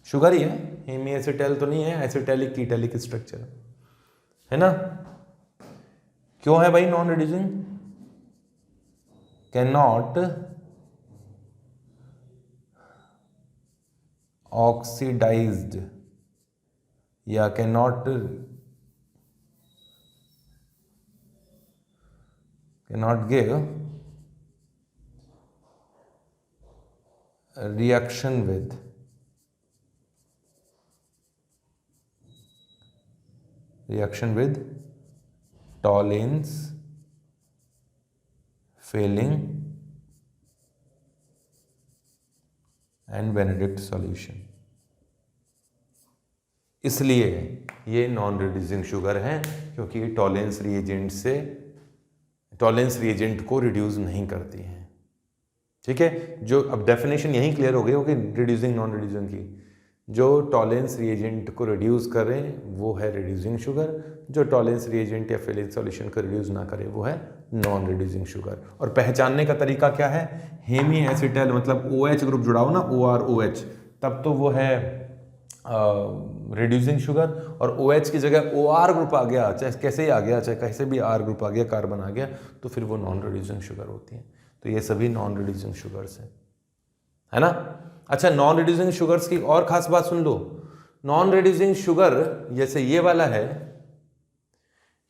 शुगर ही है, हेमी एसिटल तो नहीं है, एसिटेलिक कीटेलिक स्ट्रक्चर है ना. क्यों है भाई non reducing? Can not oxidized या can not give reaction with tolerance failing and Benedict solution. इसलिए ये नॉन रिड्यूसिंग शुगर है क्योंकि ये टॉलरेंस रिएजेंट को रिड्यूस नहीं करती हैं. ठीक है, जो अब डेफिनेशन यही क्लियर हो गई होगी रिड्यूसिंग नॉन रिड्यूसिंग की. जो टॉलरेंस रिएजेंट को रिड्यूस करे वो है रिड्यूसिंग शुगर, जो टॉलरेंस रिएजेंट या फेलिंग सॉल्यूशन को रिड्यूस ना करे वो है नॉन रिड्यूसिंग शुगर. और पहचानने का तरीका क्या है? हेमी एसिटल मतलब OH ग्रुप जुड़ा हो ना, OR-OH, तब तो वो है रिड्यूसिंग शुगर. और OH की जगह OR ग्रुप आ गया, चाहे कैसे ही आ गया, चाहे कैसे भी R ग्रुप आ गया, कार्बन आ गया, तो फिर वो नॉन रिड्यूसिंग शुगर होती है. तो ये सभी नॉन रिड्यूसिंग शुगर्स हैं, है ना. अच्छा, नॉन रिड्यूसिंग शुगर्स की और खास बात सुन लो. नॉन रिड्यूसिंग शुगर जैसे ये वाला है,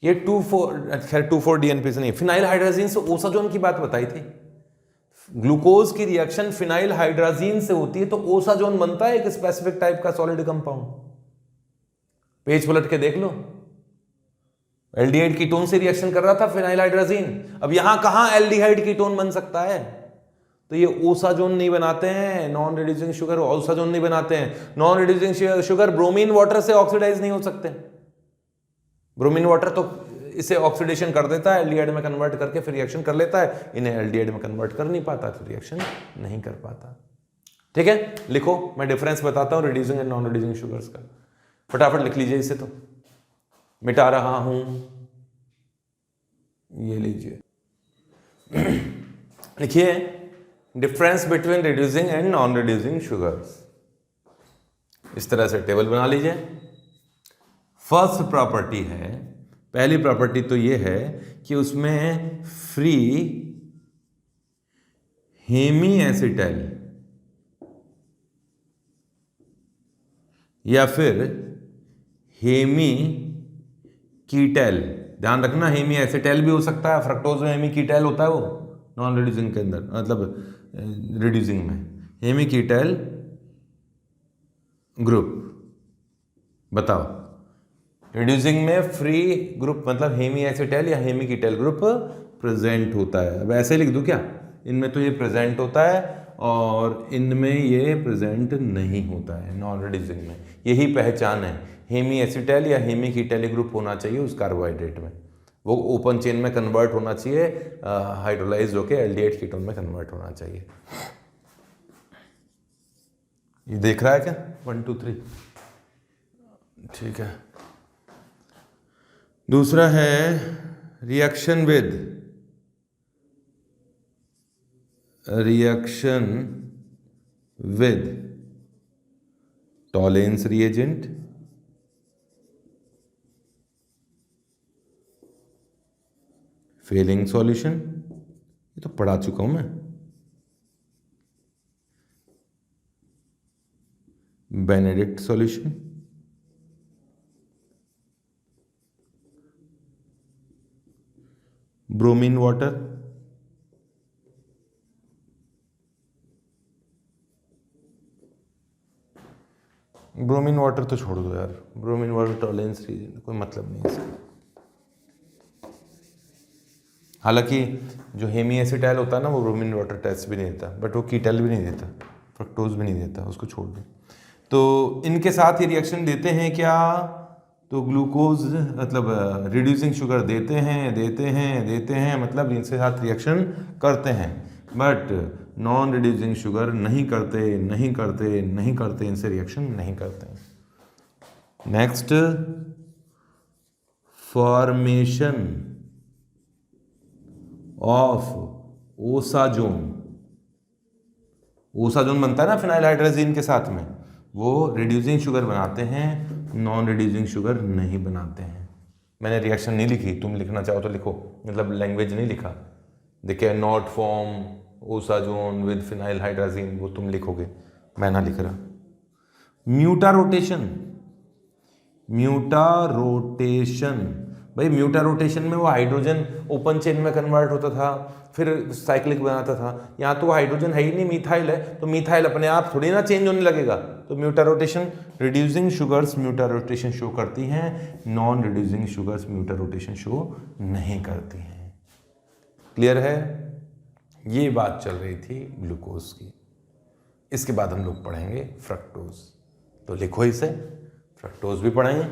ये 2,4-DNP से नहीं, फिनाइल हाइड्राजीन से ओसाजोन की बात बताई थी. ग्लूकोज की रिएक्शन फिनाइल हाइड्राजीन से होती है तो ओसाजोन बनता है, एक स्पेसिफिक टाइप का सॉलिड कंपाउंड. पेज पलट के देख लो, एल्डिहाइड कीटोन से रिएक्शन कर रहा था फिनाइल हाइड्राजीन. अब यहां कहां एल्डिहाइड कीटोन बन सकता है? तो ये ओसाजोन नहीं बनाते हैं. नॉन रिड्यूसिंग शुगर ओसाजोन नहीं बनाते हैं. Non reducing sugar bromine water से ऑक्सीडाइज नहीं हो सकते. ब्रोमीन वाटर तो इसे ऑक्सीडेशन कर देता है, एल्डिहाइड में कन्वर्ट करके फिर रिएक्शन कर लेता है. इन्हें एल्डिहाइड में कन्वर्ट कर नहीं पाता, तो रिएक्शन नहीं कर पाता. ठीक है, लिखो, मैं डिफरेंस बताता हूं reducing and non reducing sugars का. फटाफट लिख लीजिए, इसे तो मिटा रहा हूं. ये लीजिए, लिखिए difference between reducing and non reducing sugars. इस तरह से टेबल बना लीजिए. फर्स्ट प्रॉपर्टी है, पहली प्रॉपर्टी तो ये है कि उसमें फ्री हेमी एसिटल या फिर हेमी कीटल. ध्यान रखना, हेमी एसिटल भी हो सकता है, फ्रक्टोज में हेमी कीटल होता है, वो नॉन रिड्यूसिंग के अंदर, मतलब रिड्यूसिंग में हेमी कीटल ग्रुप. बताओ, रिड्यूसिंग में फ्री ग्रुप मतलब हेमी एसिटल या हेमी कीटल ग्रुप प्रेजेंट होता है. अब ऐसे लिख दूं क्या? इनमें तो ये प्रेजेंट होता है और इनमें ये प्रेजेंट नहीं होता है नॉन रिड्यूसिंग में. यही पहचान है. हेमी एसिटल या हेमी कीटल ग्रुप होना चाहिए उस कार्बोहाइड्रेट में, वो ओपन चेन में कन्वर्ट होना चाहिए, हाइड्रोलाइज होकर एल्डिहाइड कीटोन में कन्वर्ट होना चाहिए. ये देख रहा है क्या? 1 2 3. ठीक है. दूसरा है reaction with Tollens reagent Fehling solution. ये तो पढ़ा चुका हूं मैं. Benedict solution, bromine water, bromine water तो छोड़ दो यार, ब्रोमीन वाटर टॉलरेंस रीजन कोई मतलब नहीं है इसका। हालांकि जो हेमी एसिटाइल होता है ना वो ब्रोमीन वाटर टेस्ट भी नहीं देता, बट वो कीटल भी नहीं देता, फ्रक्टोज भी नहीं देता, उसको छोड़ दो। तो इनके साथ ये रिएक्शन देते हैं क्या, तो ग्लूकोज मतलब रिड्यूसिंग शुगर देते हैं मतलब इनसे साथ रिएक्शन करते हैं, बट नॉन रिड्यूसिंग शुगर नहीं करते, इनसे रिएक्शन नहीं करते। नेक्स्ट, फॉर्मेशन ऑफ ओसाजोन बनता है ना फिनाइल हाइड्राजीन के साथ में, वो रिड्यूसिंग शुगर बनाते हैं, नॉन रिड्यूसिंग शुगर नहीं बनाते हैं। मैंने रिएक्शन नहीं लिखी, तुम लिखना चाहो तो लिखो, मतलब लैंग्वेज नहीं लिखा। देखिए not form osazone with phenyl hydrazine, वो तुम लिखोगे, मैं ना लिख रहा। म्यूटारोटेशन भाई म्यूटारोटेशन में वो हाइड्रोजन ओपन चेन में कन्वर्ट होता था, फिर साइक्लिक बनाता था। यहाँ तो वो हाइड्रोजन है ही नहीं, मिथाइल है, तो मिथाइल अपने आप थोड़ी ना चेंज होने लगेगा। तो म्यूटारोटेशन, रिड्यूसिंग शुगर्स म्यूटारोटेशन शो करती हैं, नॉन रिड्यूसिंग शुगर्स म्यूटारोटेशन शो नहीं करती हैं। क्लियर है? ये बात चल रही थी ग्लूकोज की। इसके बाद हम लोग पढ़ेंगे फ्रक्टोज, तो लिखो इसे, फ्रक्टोज भी पढ़ेंगे